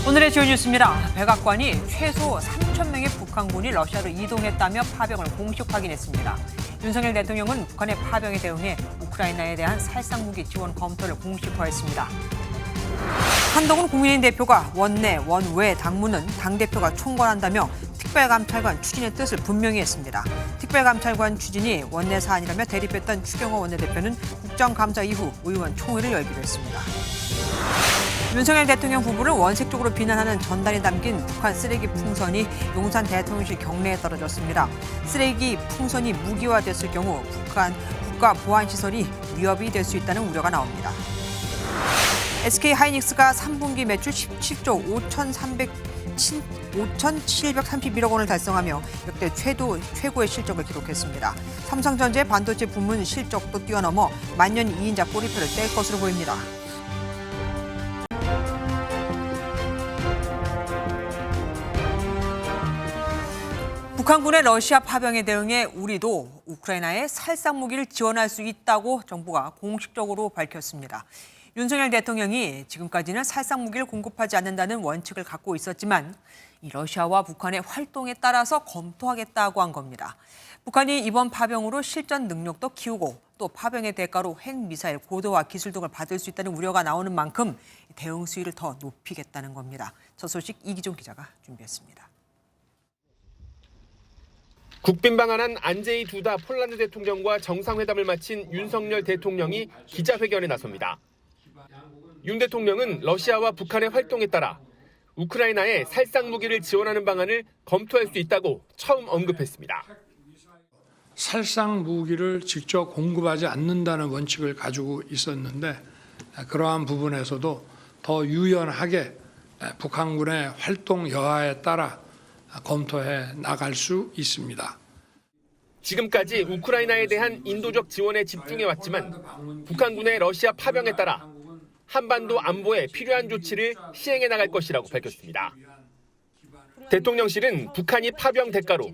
오늘의 주요 뉴스입니다. 백악관이 최소 3천 명의 북한군이 러시아로 이동했다며 파병을 공식 확인했습니다. 윤석열 대통령은 북한의 파병에 대응해 우크라이나에 대한 살상무기 지원 검토를 공식화했습니다. 한동훈 국민의힘 대표가 원내, 원외 당무는 당대표가 총괄한다며 특별감찰관 추진의 뜻을 분명히 했습니다. 특별감찰관 추진이 원내 사안이라며 대립했던 추경호 원내대표는 국정감사 이후 의원 총회를 열기로 했습니다. 윤석열 대통령 부부를 원색적으로 비난하는 전단이 담긴 북한 쓰레기 풍선이 용산 대통령실 경내에 떨어졌습니다. 쓰레기 풍선이 무기화됐을 경우 북한 국가보안시설이 위협이 될 수 있다는 우려가 나옵니다. SK하이닉스가 3분기 매출 17조 5,731억 원을 달성하며 역대 최고의 실적을 기록했습니다. 삼성전자의 반도체 부문 실적도 뛰어넘어 만년 2인자 꼬리표를 뗄 것으로 보입니다. 북한군의 러시아 파병에 대응해 우리도 우크라이나에 살상무기를 지원할 수 있다고 정부가 공식적으로 밝혔습니다. 윤석열 대통령이 지금까지는 살상무기를 공급하지 않는다는 원칙을 갖고 있었지만 이 러시아와 북한의 활동에 따라서 검토하겠다고 한 겁니다. 북한이 이번 파병으로 실전 능력도 키우고 또 파병의 대가로 핵미사일 고도화 기술 등을 받을 수 있다는 우려가 나오는 만큼 대응 수위를 더 높이겠다는 겁니다. 저 소식 이기종 기자가 준비했습니다. 국빈 방한한 안제이 두다 폴란드 대통령과 정상회담을 마친 윤석열 대통령이 기자회견에 나섭니다. 윤 대통령은 러시아와 북한의 활동에 따라 우크라이나에 살상무기를 지원하는 방안을 검토할 수 있다고 처음 언급했습니다. 살상무기를 직접 공급하지 않는다는 원칙을 가지고 있었는데 그러한 부분에서도 더 유연하게 북한군의 활동 여하에 따라 검토해 나갈 수 있습니다. 지금까지 우크라이나에 대한 인도적 지원에 집중해왔지만 북한군의 러시아 파병에 따라 한반도 안보에 필요한 조치를 시행해 나갈 것이라고 밝혔습니다. 대통령실은 북한이 파병 대가로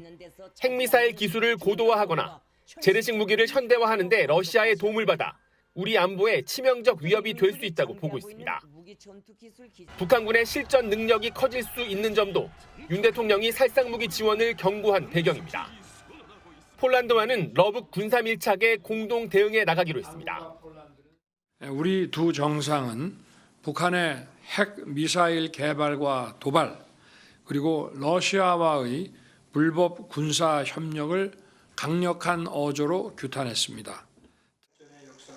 핵미사일 기술을 고도화하거나 재래식 무기를 현대화하는 데 러시아의 도움을 받아 우리 안보에 치명적 위협이 될 수 있다고 보고 있습니다. 북한군의 실전 능력이 커질 수 있는 점도 윤 대통령이 살상무기 지원을 경고한 배경입니다. 폴란드와는 러브 군사 밀착에 공동 대응해 나가기로 했습니다. 우리 두 정상은 북한의 핵 미사일 개발과 도발 그리고 러시아와의 불법 군사 협력을 강력한 어조로 규탄했습니다.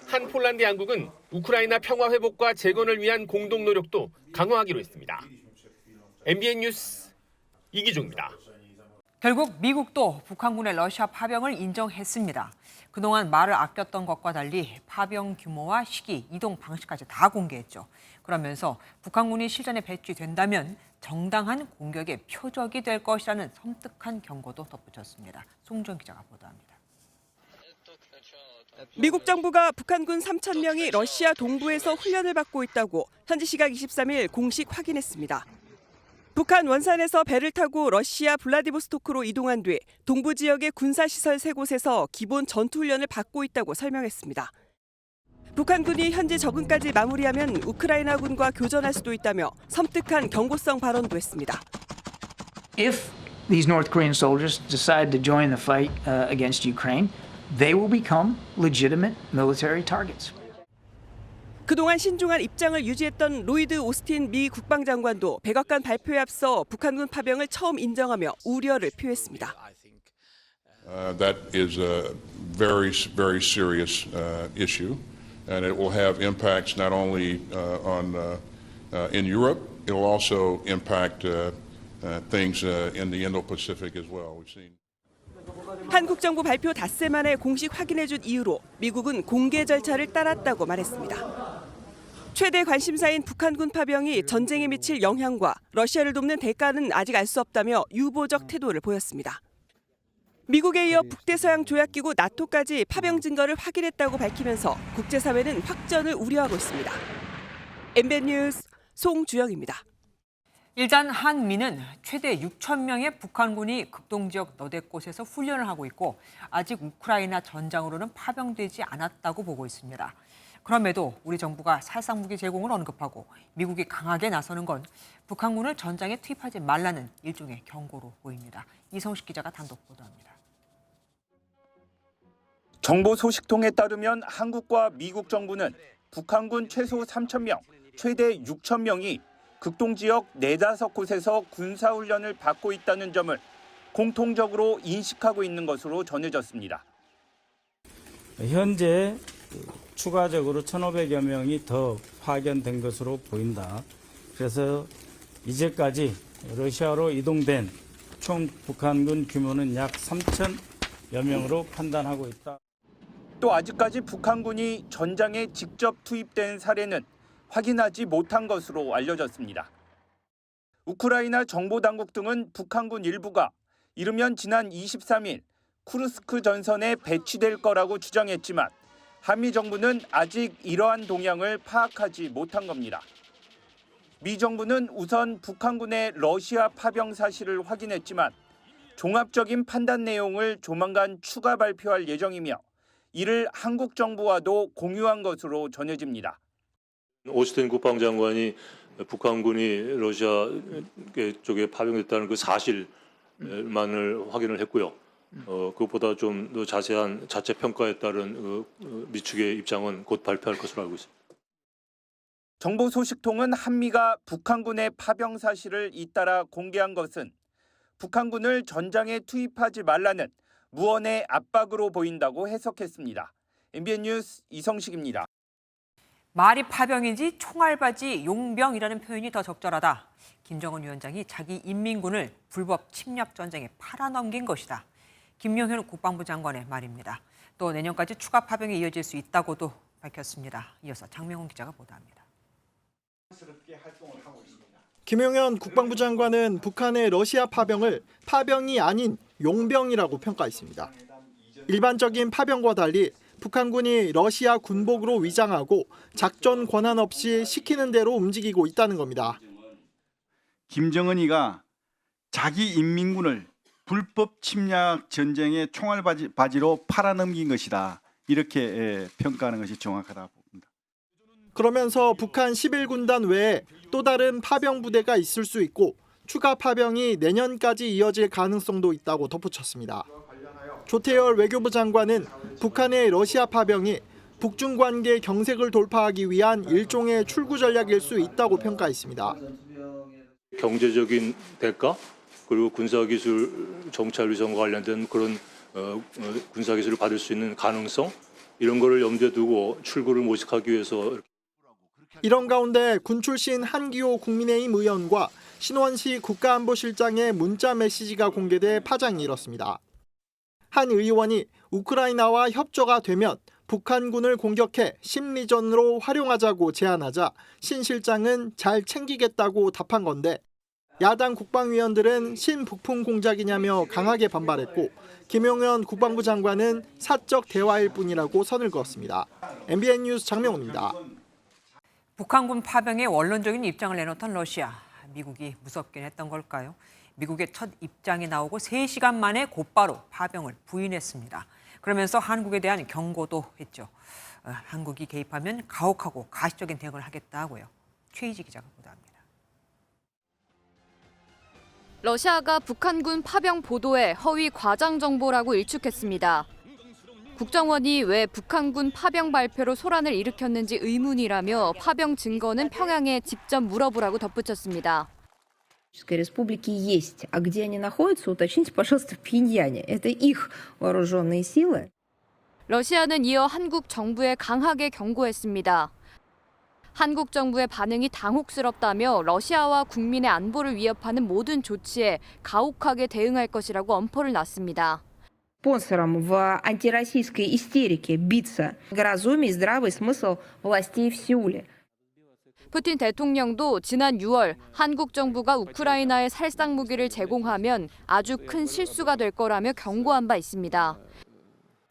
한 폴란드 양국은 우크라이나 평화 회복과 재건을 위한 공동 노력도 강화하기로 했습니다. MBN 뉴스 이기종입니다. 결국 미국도 북한군의 러시아 파병을 인정했습니다. 그동안 말을 아꼈던 것과 달리 파병 규모와 시기, 이동 방식까지 다 공개했죠. 그러면서 북한군이 실전에 배치된다면 정당한 공격의 표적이 될 것이라는 섬뜩한 경고도 덧붙였습니다. 송정 기자가 보도합니다. 미국 정부가 북한군 3천 명이 러시아 동부에서 훈련을 받고 있다고 현지 시각 23일 공식 확인했습니다. 북한 원산에서 배를 타고 러시아 블라디보스토크로 이동한 뒤 동부 지역의 군사시설 3곳에서 기본 전투훈련을 받고 있다고 설명했습니다. 북한군이 현지 적응까지 마무리하면 우크라이나군과 교전할 수도 있다며 섬뜩한 경고성 발언도 했습니다. If these North Korean soldiers decide to join the fight against Ukraine, they will become legitimate military targets. 그동안 신중한 입장을 유지했던 로이드 오스틴 미 국방장관도 백악관 발표에 앞서 북한군 파병을 처음 인정하며 우려를 표했습니다. That is a very serious issue, and it will have impacts not only in Europe, it will also impact things in the Indo-Pacific as well. We've seen. 한국 정부 발표 닷새 만에 공식 확인해준 이유로 미국은 공개 절차를 따랐다고 말했습니다. 최대 관심사인 북한군 파병이 전쟁에 미칠 영향과 러시아를 돕는 대가는 아직 알 수 없다며 유보적 태도를 보였습니다. 미국에 이어 북대서양 조약기구 나토까지 파병 증거를 확인했다고 밝히면서 국제사회는 확전을 우려하고 있습니다. MBN 뉴스 송주영입니다. 일단 한미는 최대 6천 명의 북한군이 극동지역 너댓 곳에서 훈련을 하고 있고 아직 우크라이나 전장으로는 파병되지 않았다고 보고 있습니다. 그럼에도 우리 정부가 살상무기 제공을 언급하고 미국이 강하게 나서는 건 북한군을 전장에 투입하지 말라는 일종의 경고로 보입니다. 이성식 기자가 단독 보도합니다. 정보 소식통에 따르면 한국과 미국 정부는 북한군 최소 3,000명, 최대 6,000명이 극동지역 4-5곳에서 군사훈련을 받고 있다는 점을 공통적으로 인식하고 있는 것으로 전해졌습니다. 현재 추가적으로 1,500여 명이 더 파견된 것으로 보인다. 그래서 이제까지 러시아로 이동된 총 북한군 규모는 약 3,000여 명으로 판단하고 있다. 또 아직까지 북한군이 전장에 직접 투입된 사례는 확인하지 못한 것으로 알려졌습니다. 우크라이나 정보당국 등은 북한군 일부가 이르면 지난 23일 쿠르스크 전선에 배치될 거라고 주장했지만 한미 정부는 아직 이러한 동향을 파악하지 못한 겁니다. 미 정부는 우선 북한군의 러시아 파병 사실을 확인했지만 종합적인 판단 내용을 조만간 추가 발표할 예정이며 이를 한국 정부와도 공유한 것으로 전해집니다. 오스틴 국방장관이 북한군이 러시아 쪽에 파병됐다는 그 사실만을 확인을 했고요. 그것보다 좀 더 자세한 자체 평가에 따른 미 측의 입장은 곧 발표할 것으로 알고 있습니다. 정보 소식통은 한미가 북한군의 파병 사실을 잇따라 공개한 것은 북한군을 전장에 투입하지 말라는 무언의 압박으로 보인다고 해석했습니다. MBN 뉴스 이성식입니다. 말이 파병인지 총알바지 용병이라는 표현이 더 적절하다. 김정은 위원장이 자기 인민군을 불법 침략 전쟁에 팔아넘긴 것이다. 김용현 국방부 장관의 말입니다. 또 내년까지 추가 파병이 이어질 수 있다고도 밝혔습니다. 이어서 장명훈 기자가 보도합니다. 김용현 국방부 장관은 북한의 러시아 파병을 파병이 아닌 용병이라고 평가했습니다. 일반적인 파병과 달리 북한군이 러시아 군복으로 위장하고 작전 권한 없이 시키는 대로 움직이고 있다는 겁니다. 김정은이가 자기 인민군을 불법 침략 전쟁의 총알바지로 팔아넘긴 것이다. 이렇게 평가하는 것이 정확하다고 봅니다. 그러면서 북한 11군단 외에 또 다른 파병 부대가 있을 수 있고 추가 파병이 내년까지 이어질 가능성도 있다고 덧붙였습니다. 조태열 외교부 장관은 북한의 러시아 파병이 북중 관계 경색을 돌파하기 위한 일종의 출구 전략일 수 있다고 평가했습니다. 경제적인 대가 그리고 군사기술 정찰 위성과 관련된 그런 군사기술을 받을 수 있는 가능성 이런 거를 염두에 두고 출구를 모색하기 위해서 이런 가운데 군 출신 한기호 국민의힘 의원과 신원식 국가안보실장의 문자 메시지가 공개돼 파장이 일었습니다. 한 의원이 우크라이나와 협조가 되면 북한군을 공격해 심리전으로 활용하자고 제안하자 신 실장은 잘 챙기겠다고 답한 건데 야당 국방위원들은 신북풍 공작이냐며 강하게 반발했고 김용현 국방부 장관은 사적 대화일 뿐이라고 선을 그었습니다. MBN 뉴스 장명훈입니다. 북한군 파병에 원론적인 입장을 내놓던 러시아. 미국이 무섭긴 했던 걸까요? 미국의 첫 입장이 나오고 3시간 만에 곧바로 파병을 부인했습니다. 그러면서 한국에 대한 경고도 했죠. 한국이 개입하면 가혹하고 가시적인 대응을 하겠다고요. 최희지 기자가 보도합니다. 러시아가 북한군 파병 보도에 허위 과장 정보라고 일축했습니다. 국정원이 왜 북한군 파병 발표로 소란을 일으켰는지 의문이라며 파병 증거는 평양에 직접 물어보라고 덧붙였습니다. Республики есть, а где они находятся, уточните, пожалуйста, в Пхеньяне. Это их вооруженные силы. 러시아는 이어 한국 정부에 강하게 경고했습니다. 한국 정부의 반응이 당혹스럽다며 러시아와 국민의 안보를 위협하는 모든 조치에 가혹하게 대응할 것이라고 엄포를 놨습니다. Спонсором в антироссийской истерике биться разумие и здравый смысл властей в Сеуле. 푸틴 대통령도 지난 6월 한국 정부가 우크라이나에 살상 무기를 제공하면 아주 큰 실수가 될 거라며 경고한 바 있습니다.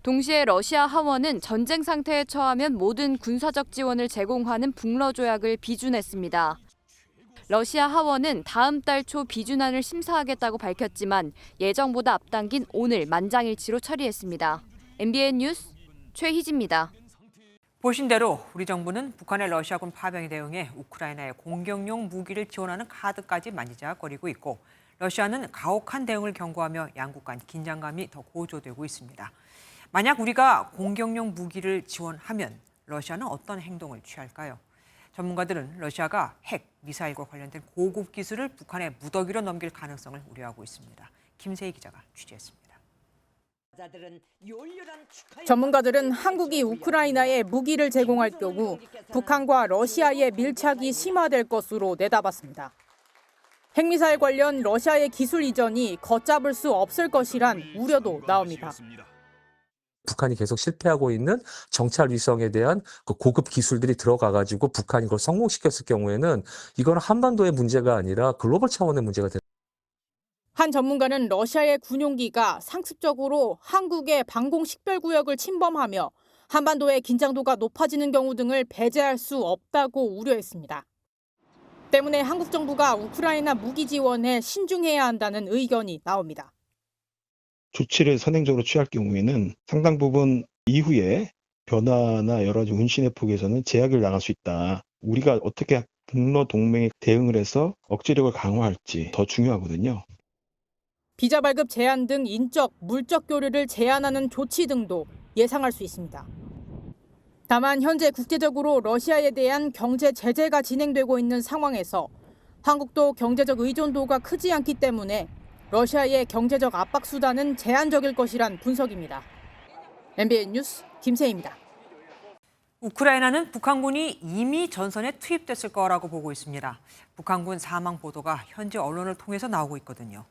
동시에 러시아 하원은 전쟁 상태에 처하면 모든 군사적 지원을 제공하는 북러 조약을 비준했습니다. 러시아 하원은 다음 달 초 비준안을 심사하겠다고 밝혔지만 예정보다 앞당긴 오늘 만장일치로 처리했습니다. MBN 뉴스 최희지입니다. 보신 대로 우리 정부는 북한의 러시아군 파병에 대응해 우크라이나에 공격용 무기를 지원하는 카드까지 만지작거리고 있고 러시아는 가혹한 대응을 경고하며 양국 간 긴장감이 더 고조되고 있습니다. 만약 우리가 공격용 무기를 지원하면 러시아는 어떤 행동을 취할까요? 전문가들은 러시아가 핵, 미사일과 관련된 고급 기술을 북한의 무더기로 넘길 가능성을 우려하고 있습니다. 김세희 기자가 취재했습니다. 전문가들은 한국이 우크라이나에 무기를 제공할 경우 북한과 러시아의 밀착이 심화될 것으로 내다봤습니다. 핵미사일 관련 러시아의 기술 이전이 걷잡을 수 없을 것이란 우려도 나옵니다. 북한이 계속 실패하고 있는 정찰 위성에 대한 그 고급 기술들이 들어가가지고 북한이 그걸 성공시켰을 경우에는 이건 한반도의 문제가 아니라 글로벌 차원의 문제가 됩니다. 한 전문가는 러시아의 군용기가 상습적으로 한국의 방공 식별구역을 침범하며 한반도의 긴장도가 높아지는 경우 등을 배제할 수 없다고 우려했습니다. 때문에 한국 정부가 우크라이나 무기 지원에 신중해야 한다는 의견이 나옵니다. 조치를 선행적으로 취할 경우에는 상당 부분 이후에 변화나 여러 가지 운신의 폭에서는 제약을 나갈 수 있다. 우리가 어떻게 북러 동맹에 대응을 해서 억제력을 강화할지 더 중요하거든요. 비자 발급 제한 등 인적, 물적 교류를 제한하는 조치 등도 예상할 수 있습니다. 다만 현재 국제적으로 러시아에 대한 경제 제재가 진행되고 있는 상황에서 한국도 경제적 의존도가 크지 않기 때문에 러시아의 경제적 압박 수단은 제한적일 것이란 분석입니다. MBN 뉴스 김세희입니다. 우크라이나는 북한군이 이미 전선에 투입됐을 거라고 보고 있습니다. 북한군 사망 보도가 현지 언론을 통해서 나오고 있거든요.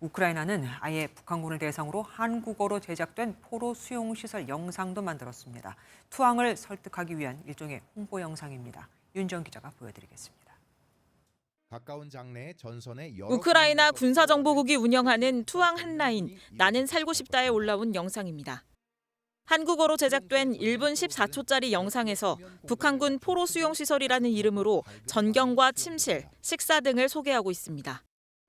우크라이나는 아예 북한군을 대상으로 한국어로 제작된 포로 수용시설 영상도 만들었습니다. 투항을 설득하기 위한 일종의 홍보 영상입니다. 윤정 기자가 보여드리겠습니다. 가까운 장래의 전선에 우크라이나 군사정보국이 운영하는 투항 한라인 나는 살고 싶다에 올라온 영상입니다. 한국어로 제작된 1분 14초짜리 영상에서 북한군 포로 수용시설이라는 이름으로 전경과 침실, 식사 등을 소개하고 있습니다.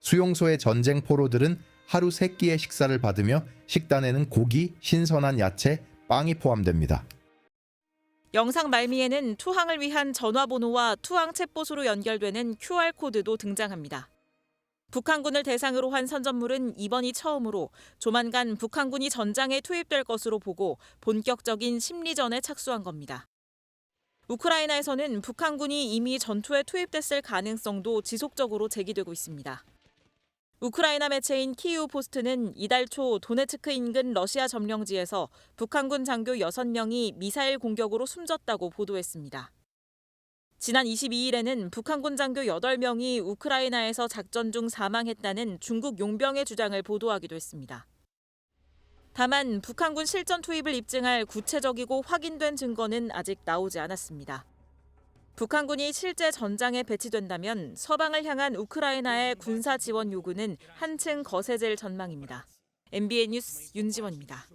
수용소의 전쟁 포로들은 하루 3끼의 식사를 받으며 식단에는 고기, 신선한 야채, 빵이 포함됩니다. 영상 말미에는 투항을 위한 전화번호와 투항 챗봇으로 연결되는 QR코드도 등장합니다. 북한군을 대상으로 한 선전물은 이번이 처음으로 조만간 북한군이 전장에 투입될 것으로 보고 본격적인 심리전에 착수한 겁니다. 우크라이나에서는 북한군이 이미 전투에 투입됐을 가능성도 지속적으로 제기되고 있습니다. 우크라이나 매체인 키이우 포스트는 이달 초 도네츠크 인근 러시아 점령지에서 북한군 장교 6명이 미사일 공격으로 숨졌다고 보도했습니다. 지난 22일에는 북한군 장교 8명이 우크라이나에서 작전 중 사망했다는 중국 용병의 주장을 보도하기도 했습니다. 다만 북한군 실전 투입을 입증할 구체적이고 확인된 증거는 아직 나오지 않았습니다. 북한군이 실제 전장에 배치된다면 서방을 향한 우크라이나의 군사 지원 요구는 한층 거세질 전망입니다. MBN 뉴스 윤지원입니다.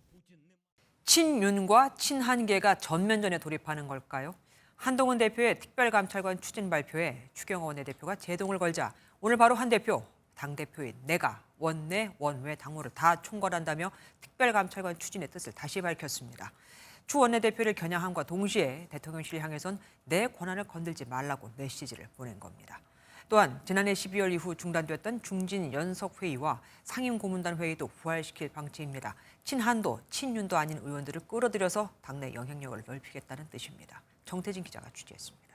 친윤과 친한계가 전면전에 돌입하는 걸까요? 한동훈 대표의 특별감찰관 추진 발표에 추경호 원내대표가 제동을 걸자 오늘 바로 한 대표, 당대표인 내가 원내, 원외 당무를 다 총괄한다며 특별감찰관 추진의 뜻을 다시 밝혔습니다. 추 원내대표를 겨냥함과 동시에 대통령실을 향해선 내 권한을 건들지 말라고 메시지를 보낸 겁니다. 또한 지난해 12월 이후 중단됐던 중진 연석회의와 상임고문단 회의도 부활시킬 방침입니다. 친한도, 친윤도 아닌 의원들을 끌어들여서 당내 영향력을 넓히겠다는 뜻입니다. 정태진 기자가 취재했습니다.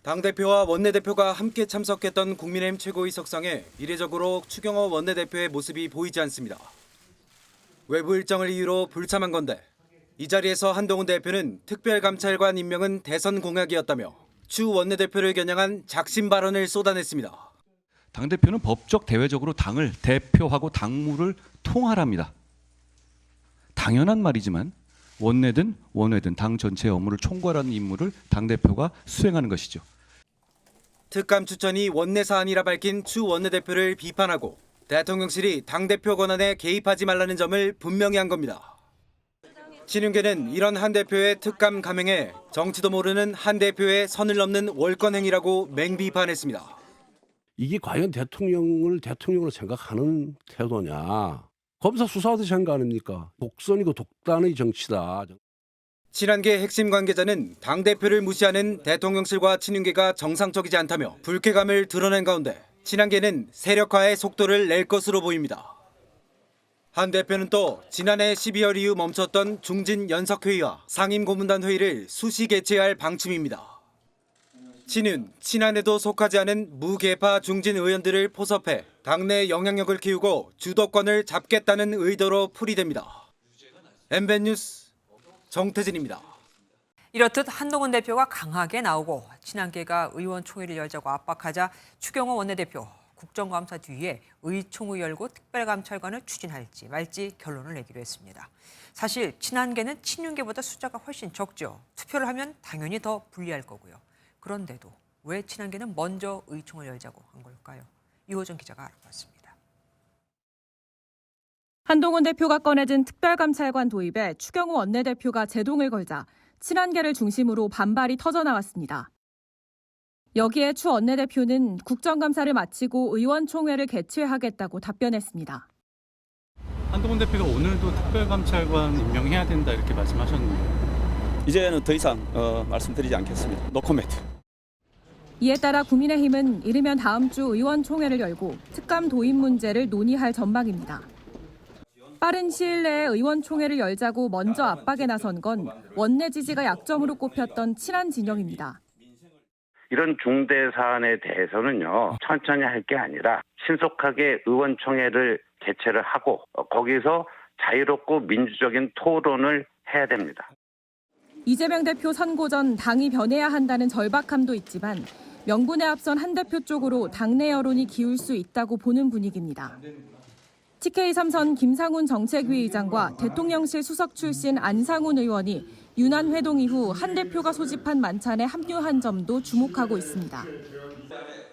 당대표와 원내대표가 함께 참석했던 국민의힘 최고위석상에 이례적으로 추경호 원내대표의 모습이 보이지 않습니다. 외부 일정을 이유로 불참한 건데 이 자리에서 한동훈 대표는 특별감찰관 임명은 대선 공약이었다며 추 원내대표를 겨냥한 작심 발언을 쏟아냈습니다. 당대표는 법적 대외적으로 당을 대표하고 당무를 통할합니다. 당연한 말이지만 원내든 원외든 당 전체의 업무를 총괄하는 임무를 당대표가 수행하는 것이죠. 특감 추천이 원내 사안이라 밝힌 추 원내대표를 비판하고 대통령실이 당대표 권한에 개입하지 말라는 점을 분명히 한 겁니다. 신윤계는 이런 한 대표의 특감 감행에 정치도 모르는 한 대표의 선을 넘는 월권행위라고 맹비판했습니다. 이게 과연 대통령을 대통령으로 생각하는 태도냐. 검사 수사하듯이 한 거 아닙니까? 독선이고 독단의 정치다. 친한계 핵심 관계자는 당대표를 무시하는 대통령실과 친윤계가 정상적이지 않다며 불쾌감을 드러낸 가운데 친한계는 세력화의 속도를 낼 것으로 보입니다. 한 대표는 또 지난해 12월 이후 멈췄던 중진 연석회의와 상임고문단 회의를 수시 개최할 방침입니다. 친윤, 친한에도 속하지 않은 무계파 중진 의원들을 포섭해 당내 영향력을 키우고 주도권을 잡겠다는 의도로 풀이됩니다. MBN 뉴스 정태진입니다. 이렇듯 한동훈 대표가 강하게 나오고 친한계가 의원총회를 열자고 압박하자 추경호 원내대표 국정감사 뒤에 의총을 열고 특별감찰관을 추진할지 말지 결론을 내기로 했습니다. 사실 친한계는 친윤계보다 숫자가 훨씬 적죠. 투표를 하면 당연히 더 불리할 거고요. 그런데도 왜 친한계는 먼저 의총을 열자고 한 걸까요? 이호정 기자가 알아봤습니다. 한동훈 대표가 꺼내진 특별감찰관 도입에 추경호 원내대표가 제동을 걸자 친한계를 중심으로 반발이 터져나왔습니다. 여기에 추 원내대표는 국정감사를 마치고 의원총회를 개최하겠다고 답변했습니다. 한동훈 대표가 오늘도 특별감찰관 임명해야 된다 이렇게 말씀하셨는데 이제는 더 이상 말씀드리지 않겠습니다. 노코멘트. 이에 따라 국민의힘은 이르면 다음 주 의원총회를 열고 특감 도입 문제를 논의할 전망입니다. 빠른 시일 내에 의원총회를 열자고 먼저 압박에 나선 건 원내 지지가 약점으로 꼽혔던 친한 진영입니다. 이런 중대 사안에 대해서는요, 천천히 할 게 아니라 신속하게 의원총회를 개최를 하고 거기서 자유롭고 민주적인 토론을 해야 됩니다. 이재명 대표 선고 전 당이 변해야 한다는 절박함도 있지만 명분에 앞선 한 대표 쪽으로 당내 여론이 기울 수 있다고 보는 분위기입니다. TK 3선 김상훈 정책위 의장과 대통령실 수석 출신 안상훈 의원이 유난 회동 이후 한 대표가 소집한 만찬에 합류한 점도 주목하고 있습니다.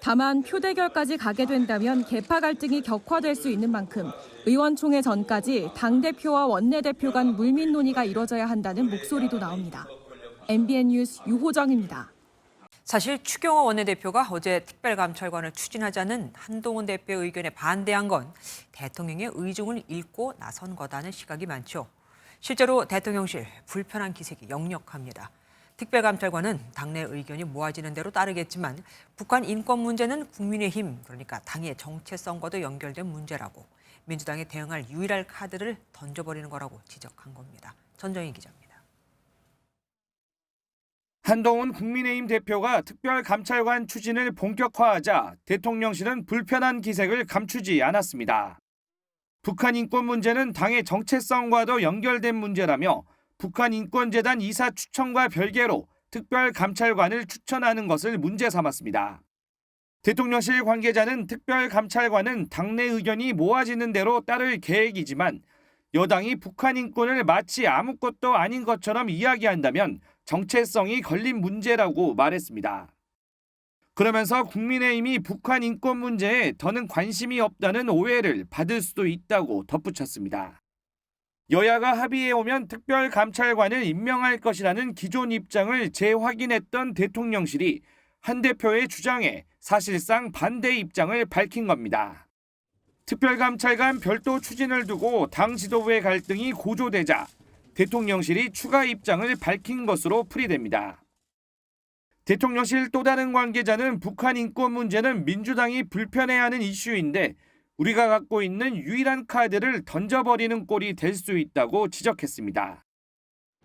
다만 표대결까지 가게 된다면 계파 갈등이 격화될 수 있는 만큼 의원총회 전까지 당대표와 원내대표 간 물밑 논의가 이뤄져야 한다는 목소리도 나옵니다. MBN 뉴스 유호정입니다. 사실 추경호 원내대표가 어제 특별감찰관을 추진하자는 한동훈 대표의 의견에 반대한 건 대통령의 의중을 읽고 나선 거다는 시각이 많죠. 실제로 대통령실 불편한 기색이 역력합니다. 특별감찰관은 당내 의견이 모아지는 대로 따르겠지만 북한 인권 문제는 국민의힘, 그러니까 당의 정체성과도 연결된 문제라고 민주당에 대응할 유일한 카드를 던져버리는 거라고 지적한 겁니다. 전정희 기자입니다. 한동훈 국민의힘 대표가 특별감찰관 추진을 본격화하자 대통령실은 불편한 기색을 감추지 않았습니다. 북한 인권 문제는 당의 정체성과도 연결된 문제라며 북한인권재단 이사 추천과 별개로 특별감찰관을 추천하는 것을 문제 삼았습니다. 대통령실 관계자는 특별감찰관은 당내 의견이 모아지는 대로 따를 계획이지만 여당이 북한 인권을 마치 아무것도 아닌 것처럼 이야기한다면 정체성이 걸린 문제라고 말했습니다. 그러면서 국민의힘이 북한 인권 문제에 더는 관심이 없다는 오해를 받을 수도 있다고 덧붙였습니다. 여야가 합의해 오면 특별감찰관을 임명할 것이라는 기존 입장을 재확인했던 대통령실이 한 대표의 주장에 사실상 반대 입장을 밝힌 겁니다. 특별감찰관 별도 추진을 두고 당 지도부의 갈등이 고조되자 대통령실이 추가 입장을 밝힌 것으로 풀이됩니다. 대통령실 또 다른 관계자는 북한 인권 문제는 민주당이 불편해하는 이슈인데 우리가 갖고 있는 유일한 카드를 던져버리는 꼴이 될 수 있다고 지적했습니다.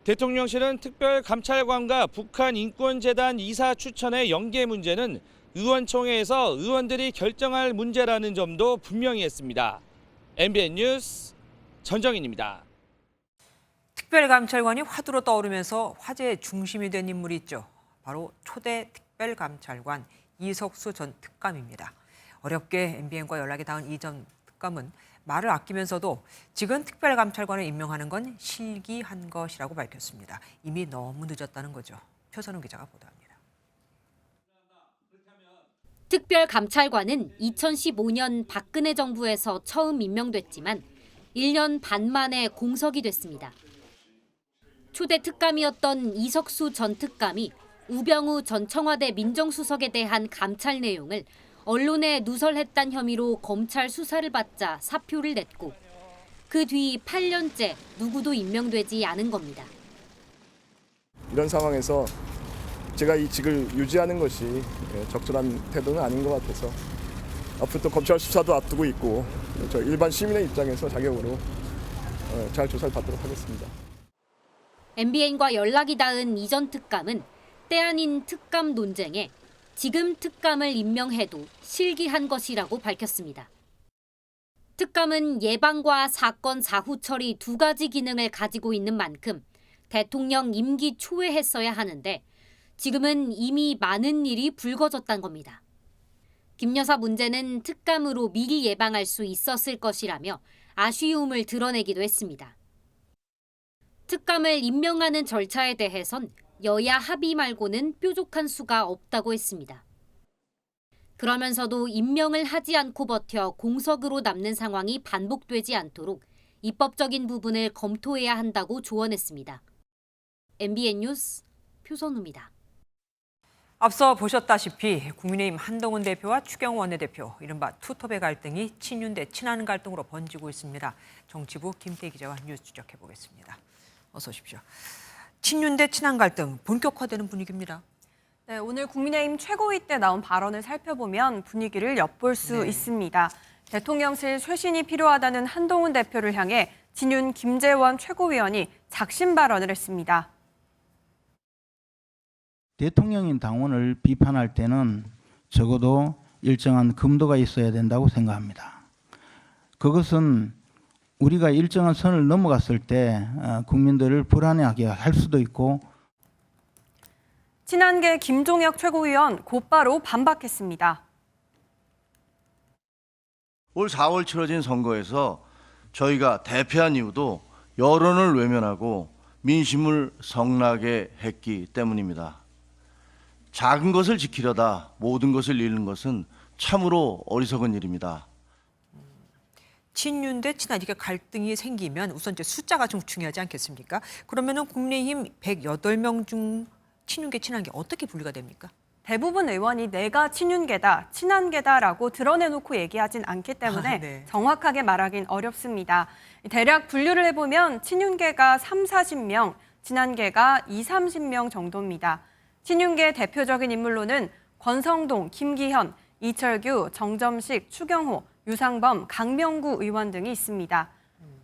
대통령실은 특별감찰관과 북한인권재단 이사 추천의 연계 문제는 의원총회에서 의원들이 결정할 문제라는 점도 분명히 했습니다. MBN 뉴스 전정인입니다. 특별감찰관이 화두로 떠오르면서 화제의 중심이 된 인물이 있죠. 바로 초대 특별감찰관 이석수 전 특감입니다. 어렵게 MBN과 연락이 닿은 이 전 특감은 말을 아끼면서도 지금 특별감찰관을 임명하는 건 실기한 것이라고 밝혔습니다. 이미 너무 늦었다는 거죠. 표선웅 기자가 보도합니다. 특별감찰관은 2015년 박근혜 정부에서 처음 임명됐지만 1년 반 만에 공석이 됐습니다. 초대 특감이었던 이석수 전 특감이 우병우 전 청와대 민정수석에 대한 감찰 내용을 언론에 누설했다는 혐의로 검찰 수사를 받자 사표를 냈고 그 뒤 8년째 누구도 임명되지 않은 겁니다. 이런 상황에서 제가 이 직을 유지하는 것이 적절한 태도는 아닌 것 같아서 앞으로 또 검찰 수사도 앞두고 있고 저 일반 시민의 입장에서 자격으로 잘 조사를 받도록 하겠습니다. MBN과 연락이 닿은 이전 특감은 때 아닌 특감 논쟁에 지금 특감을 임명해도 실기한 것이라고 밝혔습니다. 특감은 예방과 사건 사후 처리 두 가지 기능을 가지고 있는 만큼 대통령 임기 초에 했어야 하는데 지금은 이미 많은 일이 불거졌단 겁니다. 김 여사 문제는 특감으로 미리 예방할 수 있었을 것이라며 아쉬움을 드러내기도 했습니다. 특감을 임명하는 절차에 대해선 여야 합의 말고는 뾰족한 수가 없다고 했습니다. 그러면서도 임명을 하지 않고 버텨 공석으로 남는 상황이 반복되지 않도록 입법적인 부분을 검토해야 한다고 조언했습니다. MBN 뉴스 표선우입니다. 앞서 보셨다시피 국민의힘 한동훈 대표와 추경호 원내대표, 이른바 투톱의 갈등이 친윤 대 친한 갈등으로 번지고 있습니다. 정치부 김태 기자와 뉴스 추적해 보겠습니다. 어서 오십시오. 친윤 대 친한 갈등 본격화되는 분위기입니다. 네, 오늘 국민의힘 최고위 때 나온 발언을 살펴보면 분위기를 엿볼 수 있습니다. 대통령실 쇄신이 필요하다는 한동훈 대표를 향해 친윤 김재원 최고위원이 작심 발언을 했습니다. 대통령인 당원을 비판할 때는 적어도 일정한 금도가 있어야 된다고 생각합니다. 그것은 우리가 일정한 선을 넘어갔을 때 국민들을 불안해하게 할 수도 있고. 친한계 김종혁 최고위원 곧바로 반박했습니다. 올 4월 치러진 선거에서 저희가 대패한 이유도 여론을 외면하고 민심을 성나게 했기 때문입니다. 작은 것을 지키려다 모든 것을 잃는 것은 참으로 어리석은 일입니다. 친윤 대 친한 이게 갈등이 생기면 우선 이제 숫자가 좀 중요하지 않겠습니까? 그러면은 국민의힘 108명 중 친윤계 친한계 어떻게 분리가 됩니까? 대부분 의원이 내가 친윤계다, 친한계다라고 드러내놓고 얘기하진 않기 때문에 정확하게 말하긴 어렵습니다. 대략 분류를 해보면 친윤계가 30-40명, 친한계가 20-30명 정도입니다. 친윤계 대표적인 인물로는 권성동, 김기현, 이철규, 정점식, 추경호, 유상범, 강명구 의원 등이 있습니다.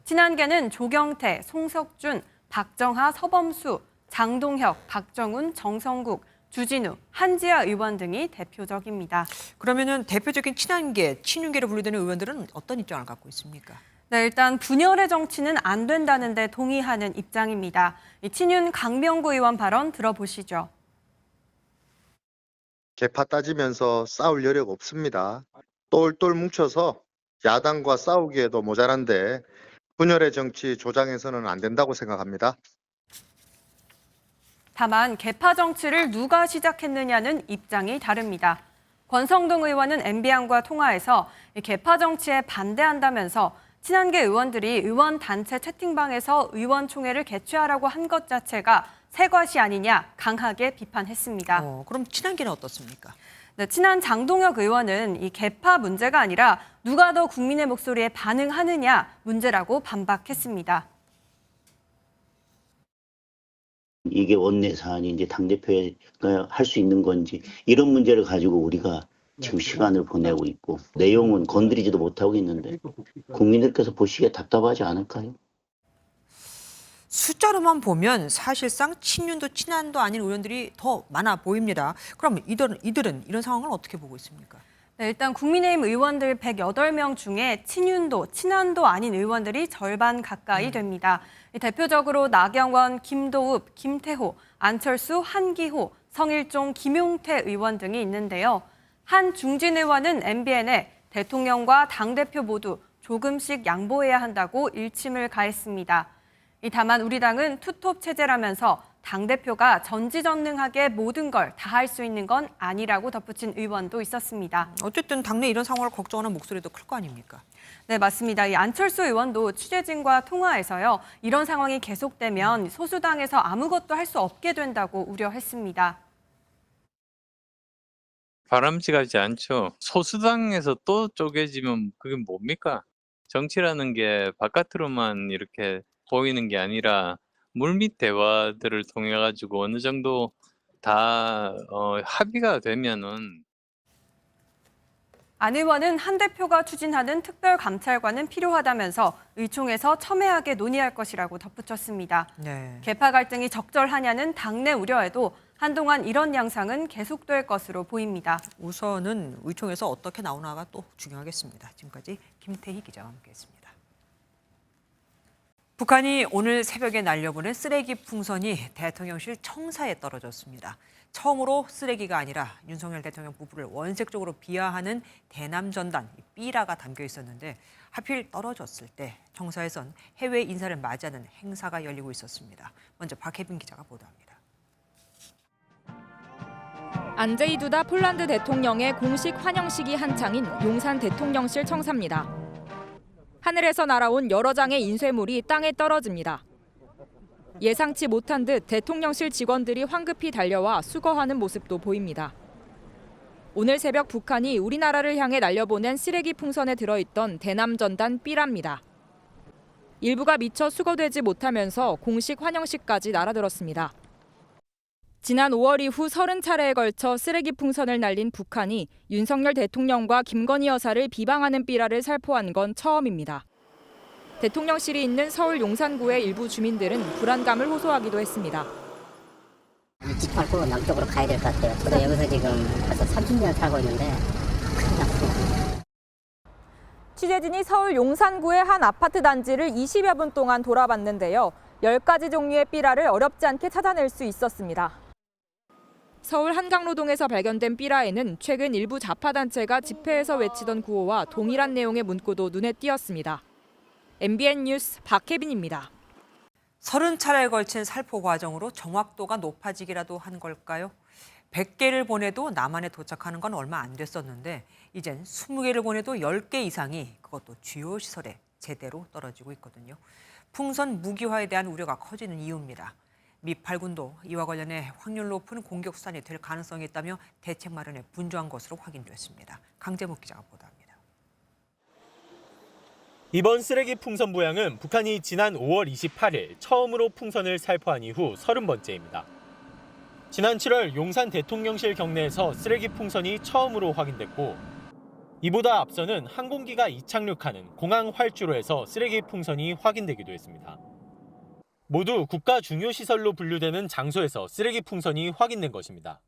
친한계는 조경태, 송석준, 박정하, 서범수, 장동혁, 박정훈, 정성국, 주진우, 한지아 의원 등이 대표적입니다. 그러면은 대표적인 친한계, 친윤계로 분류되는 의원들은 어떤 입장을 갖고 있습니까? 네, 일단 분열의 정치는 안 된다는 데 동의하는 입장입니다. 친윤 강명구 의원 발언 들어보시죠. 계파 따지면서 싸울 여력 없습니다. 똘똘 뭉쳐서 야당과 싸우기에도 모자란데 분열의 정치 조장해서는 안 된다고 생각합니다. 다만 계파 정치를 누가 시작했느냐는 입장이 다릅니다. 권성동 의원은 MBN과 통화에서 계파 정치에 반대한다면서 친한계 의원들이 의원단체 채팅방에서 의원총회를 개최하라고 한 것 자체가 새과시 아니냐 강하게 비판했습니다. 그럼 친한계는 어떻습니까? 네, 친한 장동혁 의원은 이 계파 문제가 아니라 누가 더 국민의 목소리에 반응하느냐 문제라고 반박했습니다. 이게 원내 사안이 이제 당대표가 할 수 있는 건지 이런 문제를 가지고 우리가 지금 시간을 보내고 있고 내용은 건드리지도 못하고 있는데 국민들께서 보시기에 답답하지 않을까요? 숫자로만 보면 사실상 친윤도 친한도 아닌 의원들이 더 많아 보입니다. 그럼 이들은 이런 상황을 어떻게 보고 있습니까? 네, 일단 국민의힘 의원들 108명 중에 친윤도 친한도 아닌 의원들이 절반 가까이 됩니다. 대표적으로 나경원, 김도읍, 김태호, 안철수, 한기호, 성일종, 김용태 의원 등이 있는데요. 한중진 의원은 MBN에 대통령과 당대표 모두 조금씩 양보해야 한다고 일침을 가했습니다. 다만 우리 당은 투톱 체제라면서 당대표가 전지전능하게 모든 걸 다 할 수 있는 건 아니라고 덧붙인 의원도 있었습니다. 어쨌든 당내 이런 상황을 걱정하는 목소리도 클 거 아닙니까? 네, 맞습니다. 이 안철수 의원도 취재진과 통화에서요. 이런 상황이 계속되면 소수당에서 아무것도 할 수 없게 된다고 우려했습니다. 바람직하지 않죠. 소수당에서 또 쪼개지면 그게 뭡니까? 정치라는 게 바깥으로만 이렇게 보이는 게 아니라 물밑 대화들을 통해 가지고 어느 정도 다 합의가 되면은 안 의원은 한 대표가 추진하는 특별감찰관은 필요하다면서 의총에서 첨예하게 논의할 것이라고 덧붙였습니다. 네. 계파 갈등이 적절하냐는 당내 우려에도 한동안 이런 양상은 계속될 것으로 보입니다. 우선은 의총에서 어떻게 나오나가 또 중요하겠습니다. 지금까지 김태희 기자와 함께했습니다. 북한이 오늘 새벽에 날려보낸 쓰레기 풍선이 대통령실 청사에 떨어졌습니다. 처음으로 쓰레기가 아니라 윤석열 대통령 부부를 원색적으로 비하하는 대남전단 삐라가 담겨 있었는데 하필 떨어졌을 때 청사에선 해외 인사를 맞이하는 행사가 열리고 있었습니다. 먼저 박혜빈 기자가 보도합니다. 안제이 두다 폴란드 대통령의 공식 환영식이 한창인 용산 대통령실 청사입니다. 하늘에서 날아온 여러 장의 인쇄물이 땅에 떨어집니다. 예상치 못한 듯 대통령실 직원들이 황급히 달려와 수거하는 모습도 보입니다. 오늘 새벽 북한이 우리나라를 향해 날려보낸 쓰레기 풍선에 들어있던 대남전단 삐라입니다. 일부가 미처 수거되지 못하면서 공식 환영식까지 날아들었습니다. 지난 5월 이후 30차례에 걸쳐 쓰레기 풍선을 날린 북한이 윤석열 대통령과 김건희 여사를 비방하는 삐라를 살포한 건 처음입니다. 대통령실이 있는 서울 용산구의 일부 주민들은 불안감을 호소하기도 했습니다. 집 밟고 남쪽으로 가야 될 것 같아요. 저도 여기서 지금 벌써 30년 살고 있는데 큰일 났어요. 취재진이 서울 용산구의 한 아파트 단지를 20여 분 동안 돌아봤는데요. 10가지 종류의 삐라를 어렵지 않게 찾아낼 수 있었습니다. 서울 한강로동에서 발견된 삐라에는 최근 일부 좌파단체가 집회에서 외치던 구호와 동일한 내용의 문구도 눈에 띄었습니다. MBN 뉴스 박혜빈입니다. 30차례에 걸친 살포 과정으로 정확도가 높아지기라도 한 걸까요? 100개를 보내도 남한에 도착하는 건 얼마 안 됐었는데 이젠 20개를 보내도 10개 이상이 그것도 주요 시설에 제대로 떨어지고 있거든요. 풍선 무기화에 대한 우려가 커지는 이유입니다. 미 8군도 이와 관련해 확률 높은 공격 수단이 될 가능성이 있다며 대책 마련에 분주한 것으로 확인됐습니다. 강재묵 기자가 보도합니다. 이번 쓰레기 풍선 모양은 북한이 지난 5월 28일 처음으로 풍선을 살포한 이후 30번째입니다. 지난 7월 용산 대통령실 경내에서 쓰레기 풍선이 처음으로 확인됐고 이보다 앞서는 항공기가 이착륙하는 공항 활주로에서 쓰레기 풍선이 확인되기도 했습니다. 모두 국가 중요시설로 분류되는 장소에서 쓰레기 풍선이 확인된 것입니다.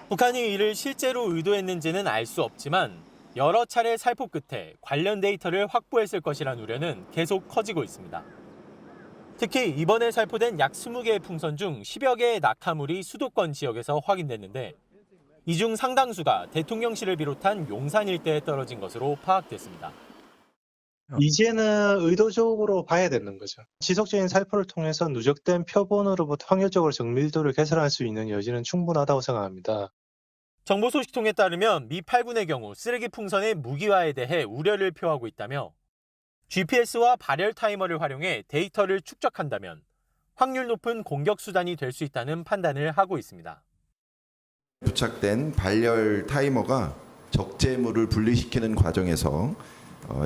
북한이 이를 실제로 의도했는지는 알 수 없지만 여러 차례 살포 끝에 관련 데이터를 확보했을 것이란 우려는 계속 커지고 있습니다. 특히 이번에 살포된 약 20개의 풍선 중 10여 개의 낙하물이 수도권 지역에서 확인됐는데 이 중 상당수가 대통령실을 비롯한 용산 일대에 떨어진 것으로 파악됐습니다. 이제는 의도적으로 봐야 되는 거죠. 지속적인 살포를 통해서 누적된 표본으로부터 확률적으로 정밀도를 개설할 수 있는 여지는 충분하다고 생각합니다. 정보 소식통에 따르면 미 8군의 경우 쓰레기 풍선의 무기화에 대해 우려를 표하고 있다며 GPS와 발열 타이머를 활용해 데이터를 축적한다면 확률 높은 공격 수단이 될 수 있다는 판단을 하고 있습니다. 부착된 발열 타이머가 적재물을 분리시키는 과정에서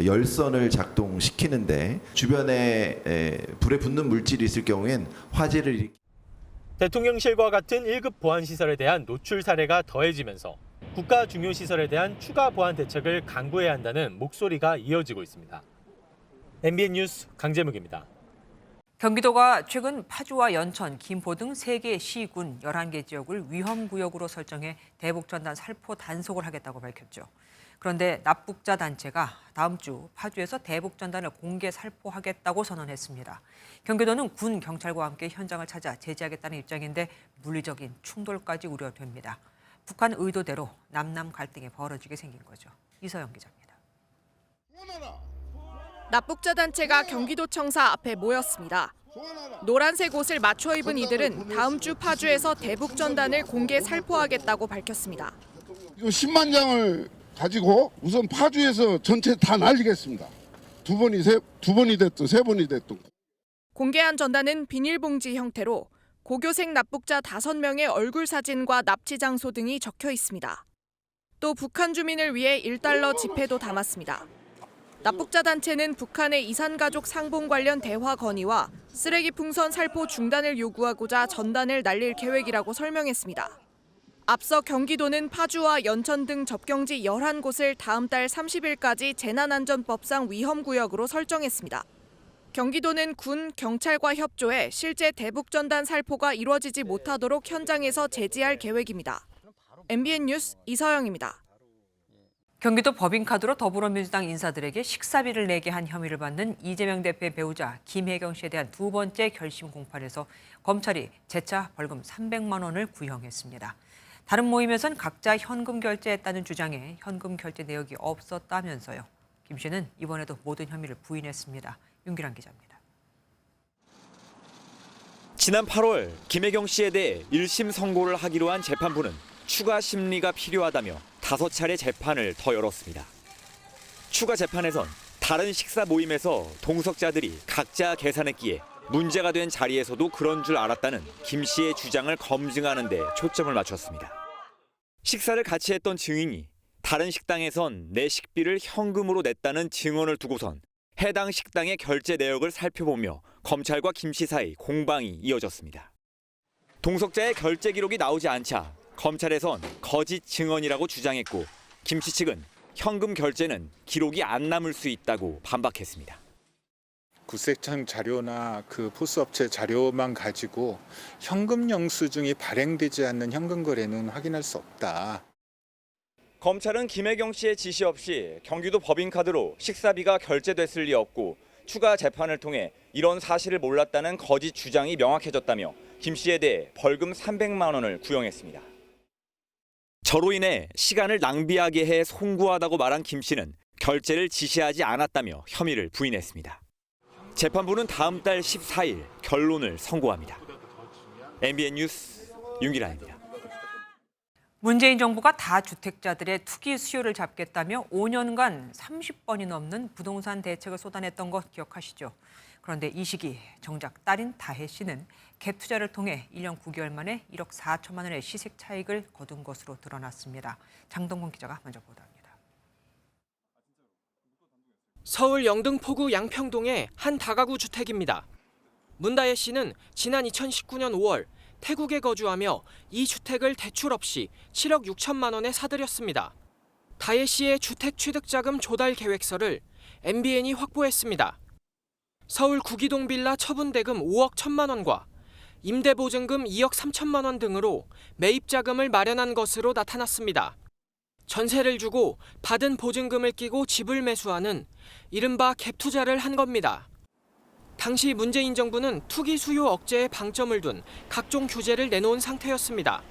열선을 작동시키는데 주변에 불에 붙는 물질이 있을 경우엔 화재를 일으키는 대통령실과 같은 1급 보안시설에 대한 노출 사례가 더해지면서 국가 중요시설에 대한 추가 보안 대책을 강구해야 한다는 목소리가 이어지고 있습니다. MBN 뉴스 강재묵입니다. 경기도가 최근 파주와 연천, 김포 등 3개 시군 11개 지역을 위험구역으로 설정해 대북전단 살포 단속을 하겠다고 밝혔죠. 그런데 납북자 단체가 다음 주 파주에서 대북전단을 공개 살포하겠다고 선언했습니다. 경기도는 군, 경찰과 함께 현장을 찾아 제지하겠다는 입장인데 물리적인 충돌까지 우려됩니다. 북한 의도대로 남남 갈등이 벌어지게 생긴 거죠. 이서영 기자입니다. 납북자 단체가 경기도청사 앞에 모였습니다. 노란색 옷을 맞춰 입은 이들은 다음 주 파주에서 대북전단을 공개 살포하겠다고 밝혔습니다. 10만 장을 가지고 우선 파주에서 전체 다 날리겠습니다. 두 번이 됐든 세 번이 됐든. 공개한 전단은 비닐봉지 형태로 고교생 납북자 5명의 얼굴 사진과 납치 장소 등이 적혀 있습니다. 또 북한 주민을 위해 $1 지폐도 담았습니다. 납북자 단체는 북한의 이산가족 상봉 관련 대화 건의와 쓰레기 풍선 살포 중단을 요구하고자 전단을 날릴 계획이라고 설명했습니다. 앞서 경기도는 파주와 연천 등 접경지 11곳을 다음 달 30일까지 재난안전법상 위험구역으로 설정했습니다. 경기도는 군, 경찰과 협조해 실제 대북전단 살포가 이루어지지 못하도록 현장에서 제지할 계획입니다. MBN 뉴스 이서영입니다. 경기도 법인카드로 더불어민주당 인사들에게 식사비를 내게 한 혐의를 받는 이재명 대표의 배우자 김혜경 씨에 대한 두 번째 결심 공판에서 검찰이 재차 벌금 300만 원을 구형했습니다. 다른 모임에선 각자 현금 결제했다는 주장에 현금 결제 내역이 없었다면서요. 김 씨는 이번에도 모든 혐의를 부인했습니다. 윤기란 기자입니다. 지난 8월 김혜경 씨에 대해 1심 선고를 하기로 한 재판부는 추가 심리가 필요하다며 5차례 재판을 더 열었습니다. 추가 재판에선 다른 식사 모임에서 동석자들이 각자 계산했기에 문제가 된 자리에서도 그런 줄 알았다는 김 씨의 주장을 검증하는 데 초점을 맞췄습니다. 식사를 같이 했던 증인이 다른 식당에선 내 식비를 현금으로 냈다는 증언을 두고선 해당 식당의 결제 내역을 살펴보며 검찰과 김 씨 사이 공방이 이어졌습니다. 동석자의 결제 기록이 나오지 않자 검찰에선 거짓 증언이라고 주장했고 김 씨 측은 현금 결제는 기록이 안 남을 수 있다고 반박했습니다. 구세청 자료나 그 포스업체 자료만 가지고 현금 영수증이 발행되지 않는 현금 거래는 확인할 수 없다. 검찰은 김혜경 씨의 지시 없이 경기도 법인카드로 식사비가 결제됐을 리 없고 추가 재판을 통해 이런 사실을 몰랐다는 거짓 주장이 명확해졌다며 김 씨에 대해 벌금 300만 원을 구형했습니다. 저로 인해 시간을 낭비하게 해 송구하다고 말한 김 씨는 결제를 지시하지 않았다며 혐의를 부인했습니다. 재판부는 다음 달 14일 결론을 선고합니다. MBN 뉴스 윤기란입니다. 문재인 정부가 다주택자들의 투기 수요를 잡겠다며 5년간 30번이 넘는 부동산 대책을 쏟아냈던 것 기억하시죠? 그런데 이 시기 정작 딸인 다혜 씨는 갭 투자를 통해 1년 9개월 만에 1억 4천만 원의 시세 차익을 거둔 것으로 드러났습니다. 장동건 기자가 먼저 보도합니다. 서울 영등포구 양평동의 한 다가구 주택입니다. 문다혜 씨는 지난 2019년 5월 태국에 거주하며 이 주택을 대출 없이 7억 6천만 원에 사들였습니다. 다혜 씨의 주택 취득자금 조달 계획서를 MBN이 확보했습니다. 서울 구기동 빌라 처분대금 5억 1천만 원과 임대보증금 2억 3천만 원 등으로 매입자금을 마련한 것으로 나타났습니다. 전세를 주고 받은 보증금을 끼고 집을 매수하는 이른바 갭 투자를 한 겁니다. 당시 문재인 정부는 투기 수요 억제에 방점을 둔 각종 규제를 내놓은 상태였습니다.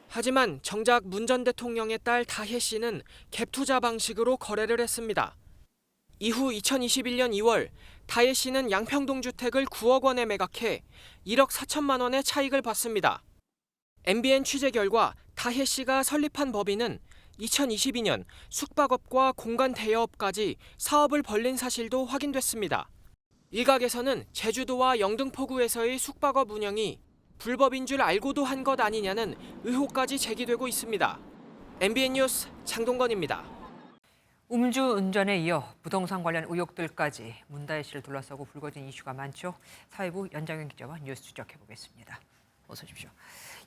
하지만 정작 문 전 대통령의 딸 다혜 씨는 갭 투자 방식으로 거래를 했습니다. 이후 2021년 2월 다혜 씨는 양평동 주택을 9억 원에 매각해 1억 4천만 원의 차익을 봤습니다. MBN 취재 결과 다혜 씨가 설립한 법인은 2022년 숙박업과 공간 대여업까지 사업을 벌린 사실도 확인됐습니다. 일각에서는 제주도와 영등포구에서의 숙박업 운영이 불법인 줄 알고도 한 것 아니냐는 의혹까지 제기되고 있습니다. MBN 뉴스 장동건입니다. 음주운전에 이어 부동산 관련 의혹들까지 문다혜 씨를 둘러싸고 불거진 이슈가 많죠. 사회부 연장현 기자와 뉴스 추적해보겠습니다. 어서 오십시오.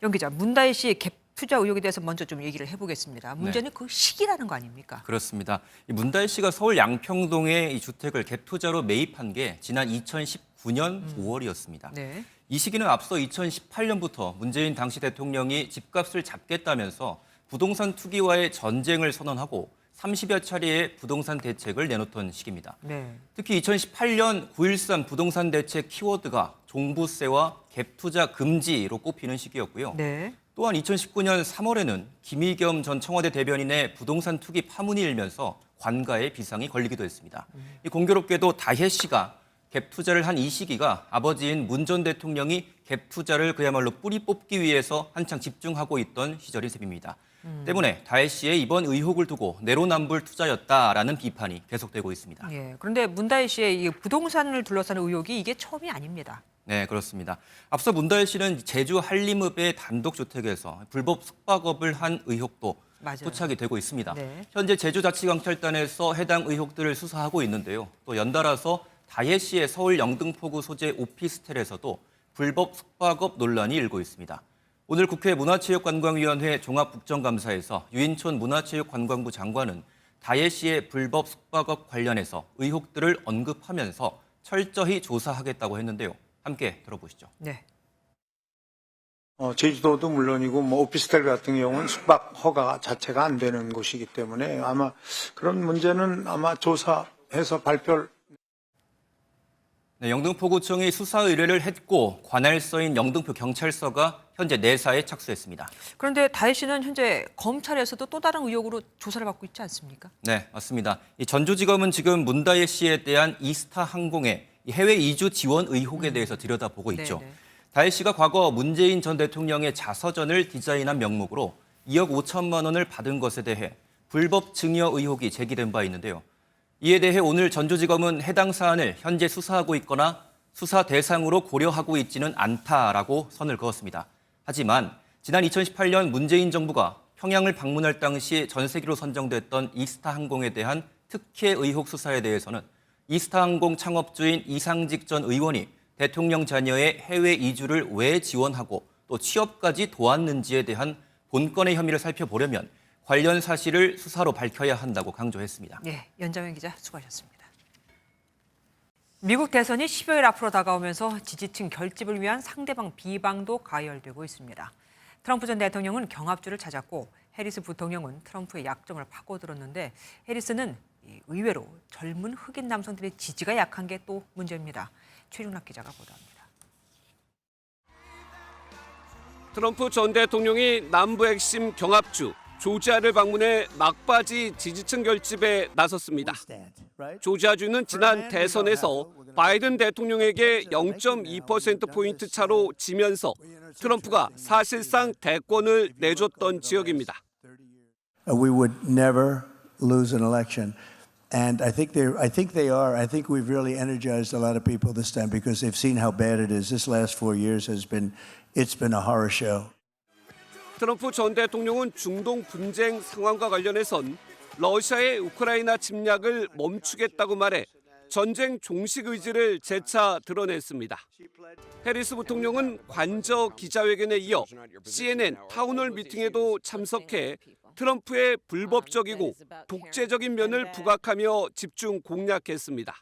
연 기자, 문다혜 씨 갭 투자 의혹에 대해서 먼저 좀 얘기를 해보겠습니다. 문제는 그 시기라는 거 아닙니까? 그렇습니다. 문다혜 씨가 서울 양평동에 이 주택을 갭 투자로 매입한 게 지난 2019년 5월이었습니다. 네. 이 시기는 앞서 2018년부터 문재인 당시 대통령이 집값을 잡겠다면서 부동산 투기와의 전쟁을 선언하고 30여 차례의 부동산 대책을 내놓던 시기입니다. 네. 특히 2018년 9.13 부동산 대책 키워드가 종부세와 갭 투자 금지로 꼽히는 시기였고요. 네. 또한 2019년 3월에는 김의겸 전 청와대 대변인의 부동산 투기 파문이 일면서 관가에 비상이 걸리기도 했습니다. 공교롭게도 다혜 씨가 갭 투자를 한 이 시기가 아버지인 문 전 대통령이 갭 투자를 그야말로 뿌리 뽑기 위해서 한창 집중하고 있던 시절인 셈입니다. 때문에 다혜 씨의 이번 의혹을 두고 내로남불 투자였다라는 비판이 계속되고 있습니다. 예, 그런데 문다혜 씨의 이 부동산을 둘러싸는 의혹이 이게 처음이 아닙니다. 네, 그렇습니다. 앞서 문다혜 씨는 제주 한림읍의 단독주택에서 불법 숙박업을 한 의혹도 맞아요. 포착이 되고 있습니다. 네. 현재 제주자치경찰단에서 해당 의혹들을 수사하고 있는데요. 또 연달아서 다혜시의 서울 영등포구 소재 오피스텔에서도 불법 숙박업 논란이 일고 있습니다. 오늘 국회 문화체육관광위원회 종합국정감사에서 유인촌 문화체육관광부 장관은 다혜시의 불법 숙박업 관련해서 의혹들을 언급하면서 철저히 조사하겠다고 했는데요. 함께 들어보시죠. 네. 제주도도 물론이고 오피스텔 같은 경우는 숙박 허가 자체가 안 되는 곳이기 때문에 아마 그런 문제는 아마 조사해서 발표를. 네, 영등포구청이 수사 의뢰를 했고 관할서인 영등포 경찰서가 현재 내사에 착수했습니다. 그런데 다혜 씨는 현재 검찰에서도 또 다른 의혹으로 조사를 받고 있지 않습니까? 네, 맞습니다. 이 전주지검은 지금 문다혜 씨에 대한 이스타 항공의 해외 이주 지원 의혹에 대해서 들여다보고 있죠. 네네. 다혜 씨가 과거 문재인 전 대통령의 자서전을 디자인한 명목으로 2억 5천만 원을 받은 것에 대해 불법 증여 의혹이 제기된 바 있는데요. 이에 대해 오늘 전주지검은 해당 사안을 현재 수사하고 있거나 수사 대상으로 고려하고 있지는 않다라고 선을 그었습니다. 하지만 지난 2018년 문재인 정부가 평양을 방문할 당시 전세기로 선정됐던 이스타항공에 대한 특혜 의혹 수사에 대해서는 이스타항공 창업주인 이상직 전 의원이 대통령 자녀의 해외 이주를 왜 지원하고 또 취업까지 도왔는지에 대한 본건의 혐의를 살펴보려면 관련 사실을 수사로 밝혀야 한다고 강조했습니다. 네, 연장현 기자 수고하셨습니다. 미국 대선이 10여일 앞으로 다가오면서 지지층 결집을 위한 상대방 비방도 가열되고 있습니다. 트럼프 전 대통령은 경합주를 찾았고 해리스 부통령은 트럼프의 약점을 파고들었는데 해리스는 의외로 젊은 흑인 남성들의 지지가 약한 게 또 문제입니다. 최중락 기자가 보도합니다. 트럼프 전 대통령이 남부 핵심 경합주 조지아를 방문해 막바지 지지층 결집에 나섰습니다. 조지아주는 지난 대선에서 바이든 대통령에게 0.2%포인트 차로 지면서 트럼프가 사실상 대권을 내줬던 지역입니다. We would never lose an election. And I think they are. I think we've really energized a lot of people this time because they've seen how bad it is. This last 4 years it's been a horror show. 트럼프 전 대통령은 중동 분쟁 상황과 관련해선 러시아의 우크라이나 침략을 멈추겠다고 말해 전쟁 종식 의지를 재차 드러냈습니다. 해리스 부통령은 관저 기자회견에 이어 CNN 타운홀 미팅에도 참석해 트럼프의 불법적이고 독재적인 면을 부각하며 집중 공략했습니다.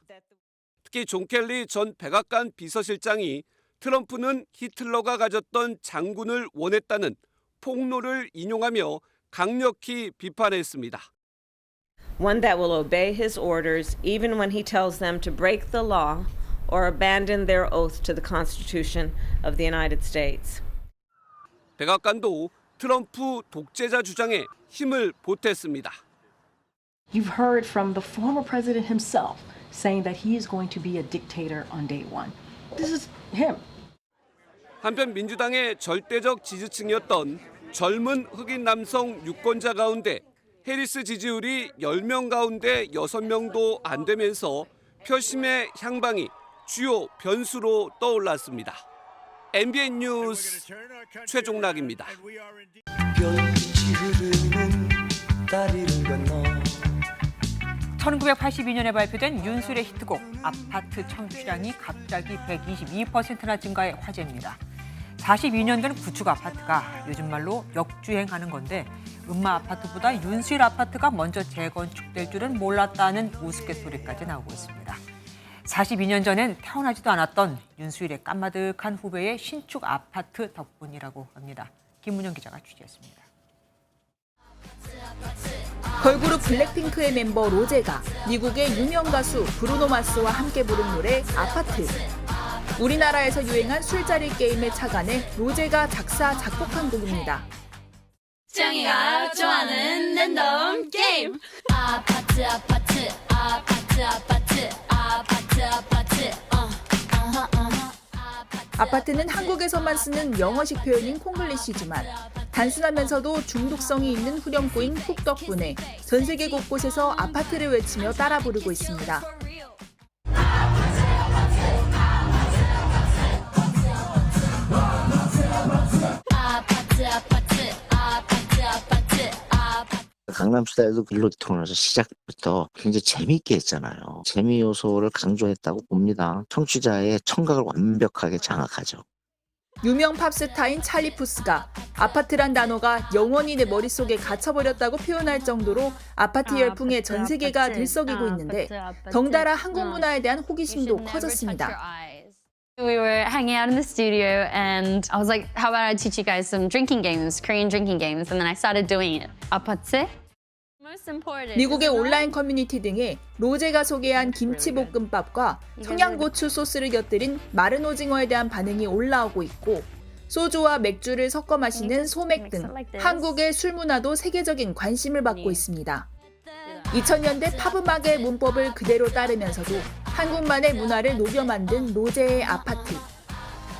특히 존 켈리 전 백악관 비서실장이 트럼프는 히틀러가 가졌던 장군을 원했다는 폭로를 인용하며 강력히 비판했습니다. One that will obey his orders even when he tells them to break the law or abandon their oath to the Constitution of the United States. 백악관도 트럼프 독재자 주장에 힘을 보탰습니다. You've heard from the former president himself saying that he is going to be a dictator on day one. This is him. 한편 민주당의 절대적 지지층이었던 젊은 흑인 남성 유권자 가운데 해리스 지지율이 10명 가운데 6명도 안 되면서 표심의 향방이 주요 변수로 떠올랐습니다. MBN 뉴스 최종락입니다. 1982년에 발표된 윤수일의 히트곡 아파트 청취량이 갑자기 122%나 증가해 화제입니다. 42년간 구축 아파트가 요즘 말로 역주행하는 건데 음마 아파트보다 윤수일 아파트가 먼저 재건축될 줄은 몰랐다는 우스갯소리까지 나오고 있습니다. 42년 전엔 태어나지도 않았던 윤수일의 까마득한 후배의 신축 아파트 덕분이라고 합니다. 김문영 기자가 취재했습니다. 걸그룹 블랙핑크의 멤버 로제가 미국의 유명 가수 브루노 마스와 함께 부른 노래 아파트. 우리나라에서 유행한 술자리 게임에 착안해 로제가 작사, 작곡한 곡입니다. 짱이가 좋아하는 랜덤 게임. 아파트 아파트 아파트 아파트 아파트 아파트 아파트는 한국에서만 쓰는 영어식 표현인 콩글리시지만 단순하면서도 중독성이 있는 후렴구인 훅 덕분에 전 세계 곳곳에서 아파트를 외치며 따라 부르고 있습니다. 아파트 아파트 아파트 아파트 아파트 강남스타일도 일루트론에서 시작부터 굉장히 재미있게 했잖아요. 재미 요소를 강조했다고 봅니다. 청취자의 청각을 완벽하게 장악하죠. 유명 팝스타인 찰리 푸스가 아파트란 단어가 영원히 내 머릿속에 갇혀버렸다고 표현할 정도로 아파트 열풍에 전 세계가 들썩이고 있는데 덩달아 한국 문화에 대한 호기심도 커졌습니다. We were hanging out in the studio and I was like, how about I teach you guys some drinking games, Korean drinking games, and then I started doing it. 아파트? 미국의 온라인 커뮤니티 등에 로제가 소개한 김치볶음밥과 청양고추 소스를 곁들인 마른 오징어에 대한 반응이 올라오고 있고 소주와 맥주를 섞어 마시는 소맥 등 한국의 술 문화도 세계적인 관심을 받고 있습니다. 2000년대 팝음악의 문법을 그대로 따르면서도 한국만의 문화를 녹여 만든 로제의 아파트.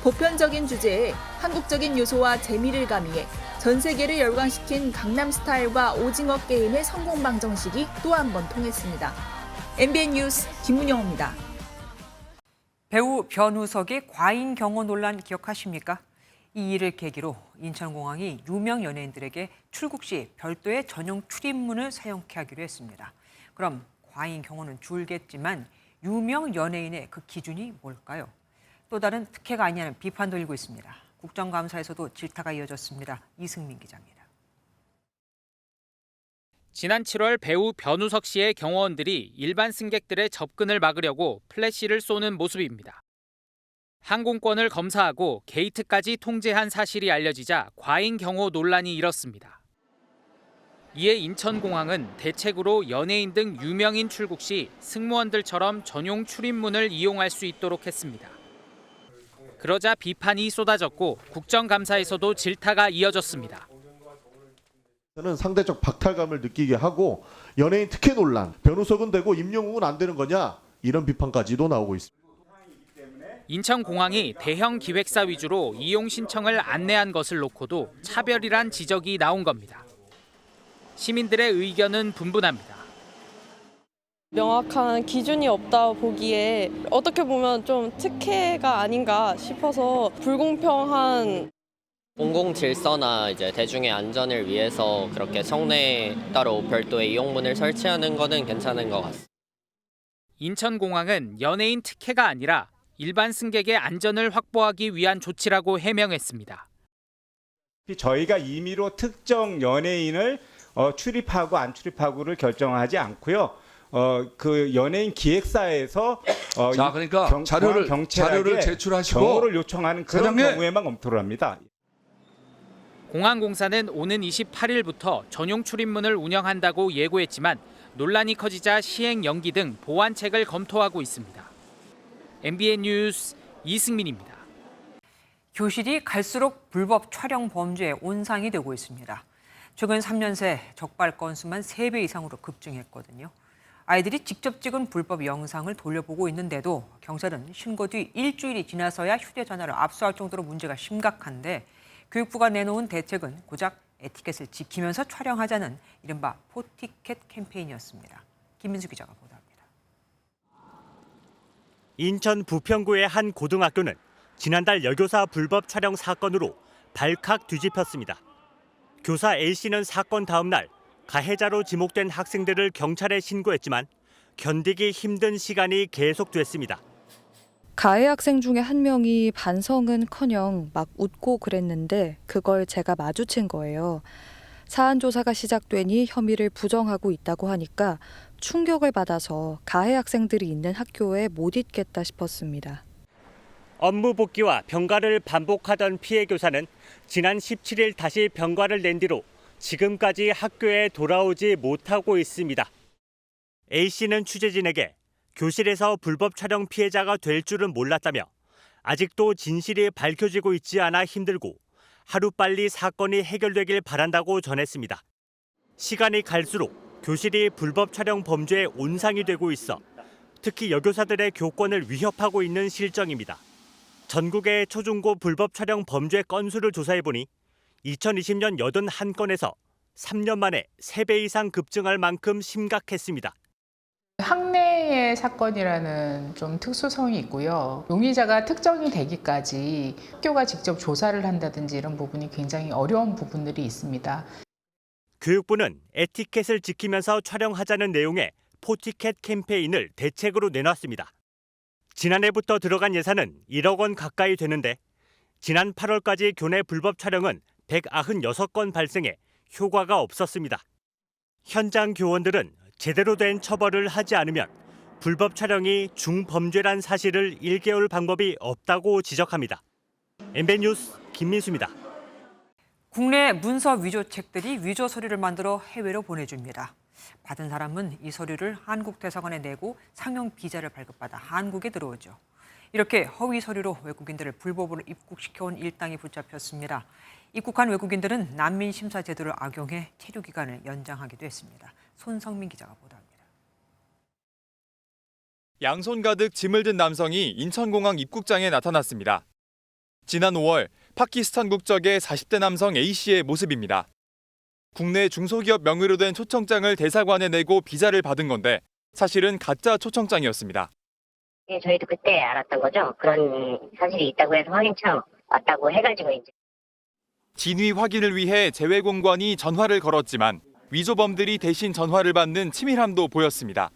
보편적인 주제에 한국적인 요소와 재미를 가미해 전 세계를 열광시킨 강남스타일과 오징어 게임의 성공 방정식이 또 한 번 통했습니다. MBN 뉴스 김문영입니다. 배우 변우석의 과잉 경호 논란 기억하십니까? 이 일을 계기로 인천공항이 유명 연예인들에게 출국 시 별도의 전용 출입문을 사용케 하기로 했습니다. 그럼 과잉 경호는 줄겠지만 유명 연예인의 그 기준이 뭘까요? 또 다른 특혜가 아니냐는 비판도 일고 있습니다. 국정감사에서도 질타가 이어졌습니다. 이승민 기자입니다. 지난 7월 배우 변우석 씨의 경호원들이 일반 승객들의 접근을 막으려고 플래시를 쏘는 모습입니다. 항공권을 검사하고 게이트까지 통제한 사실이 알려지자 과잉 경호 논란이 일었습니다. 이에 인천공항은 대책으로 연예인 등 유명인 출국 시 승무원들처럼 전용 출입문을 이용할 수 있도록 했습니다. 그러자 비판이 쏟아졌고 국정감사에서도 질타가 이어졌습니다. 저는 상대적 박탈감을 느끼게 하고 연예인 특혜 논란, 변우석은 되고 임영웅은 안 되는 거냐 이런 비판까지도 나오고 있습니다. 인천공항이 대형 기획사 위주로 이용 신청을 안내한 것을 놓고도 차별이란 지적이 나온 겁니다. 시민들의 의견은 분분합니다. 명확한 기준이 없다 보기에 어떻게 보면 좀 특혜가 아닌가 싶어서 불공평한 공공 질서나 이제 대중의 안전을 위해서 그렇게 성내에 따로 별도의 이용문을 설치하는 것은 괜찮은 것 같습니다. 인천공항은 연예인 특혜가 아니라 일반 승객의 안전을 확보하기 위한 조치라고 해명했습니다. 저희가 임의로 특정 연예인을 출입하고 안 출입하고를 결정하지 않고요. 그 연예인 기획사에서 자, 그러니까 자료를 제출하시고 경호를 요청하는 그런 사장님. 경우에만 검토를 합니다. 공항공사는 오는 28일부터 전용 출입문을 운영한다고 예고했지만 논란이 커지자 시행 연기 등 보완책을 검토하고 있습니다. MBN 뉴스 이승민입니다. 교실이 갈수록 불법 촬영 범죄의 온상이 되고 있습니다. 최근 3년 새 적발 건수만 3배 이상으로 급증했거든요. 아이들이 직접 찍은 불법 영상을 돌려보고 있는데도 경찰은 신고 뒤 일주일이 지나서야 휴대전화를 압수할 정도로 문제가 심각한데 교육부가 내놓은 대책은 고작 에티켓을 지키면서 촬영하자는 이른바 포티켓 캠페인이었습니다. 김민수 기자가 보도합니다. 인천 부평구의 한 고등학교는 지난달 여교사 불법 촬영 사건으로 발칵 뒤집혔습니다. 교사 A씨는 사건 다음 날 가해자로 지목된 학생들을 경찰에 신고했지만 견디기 힘든 시간이 계속됐습니다. 가해 학생 중에 한 명이 반성은커녕 막 웃고 그랬는데 그걸 제가 마주친 거예요. 사안 조사가 시작되니 혐의를 부정하고 있다고 하니까 충격을 받아서 가해 학생들이 있는 학교에 못 있겠다 싶었습니다. 업무 복귀와 병가를 반복하던 피해 교사는 지난 17일 다시 병가를 낸 뒤로 지금까지 학교에 돌아오지 못하고 있습니다. A씨는 취재진에게 교실에서 불법 촬영 피해자가 될 줄은 몰랐다며 아직도 진실이 밝혀지고 있지 않아 힘들고 하루빨리 사건이 해결되길 바란다고 전했습니다. 시간이 갈수록 교실이 불법 촬영 범죄의 온상이 되고 있어 특히 여교사들의 교권을 위협하고 있는 실정입니다. 전국의 초중고 불법 촬영 범죄 건수를 조사해보니 2020년 81건에서 3년 만에 3배 이상 급증할 만큼 심각했습니다. 학내의 사건이라는 좀 특수성이 있고요. 용의자가 특정이 되기까지 학교가 직접 조사를 한다든지 이런 부분이 굉장히 어려운 부분들이 있습니다. 교육부는 에티켓을 지키면서 촬영하자는 내용의 포티켓 캠페인을 대책으로 내놨습니다. 지난해부터 들어간 예산은 1억 원 가까이 되는데 지난 8월까지 교내 불법 촬영은 196건 발생해 효과가 없었습니다. 현장 교원들은 제대로 된 처벌을 하지 않으면 불법 촬영이 중범죄란 사실을 일깨울 방법이 없다고 지적합니다. MBN 뉴스 김민수입니다. 국내 문서 위조책들이 위조 서류를 만들어 해외로 보내줍니다. 받은 사람은 이 서류를 한국 대사관에 내고 상용 비자를 발급받아 한국에 들어오죠. 이렇게 허위 서류로 외국인들을 불법으로 입국시켜온 일당이 붙잡혔습니다. 입국한 외국인들은 난민 심사 제도를 악용해 체류 기간을 연장하기도 했습니다. 손성민 기자가 보도합니다. 양손 가득 짐을 든 남성이 인천공항 입국장에 나타났습니다. 지난 5월 파키스탄 국적의 40대 남성 A씨의 모습입니다. 국내 중소기업 명의로 된 초청장을 대사관에 내고 비자를 받은 건데 사실은 가짜 초청장이었습니다. 예, 저희도 그때 알았던 거죠. 그런 사실이 있다고 해서 확인차 왔다고 해가지고 이제. 진위 확인을 위해 재외공관이 전화를 걸었지만 위조범들이 대신 전화를 받는 치밀함도 보였습니다.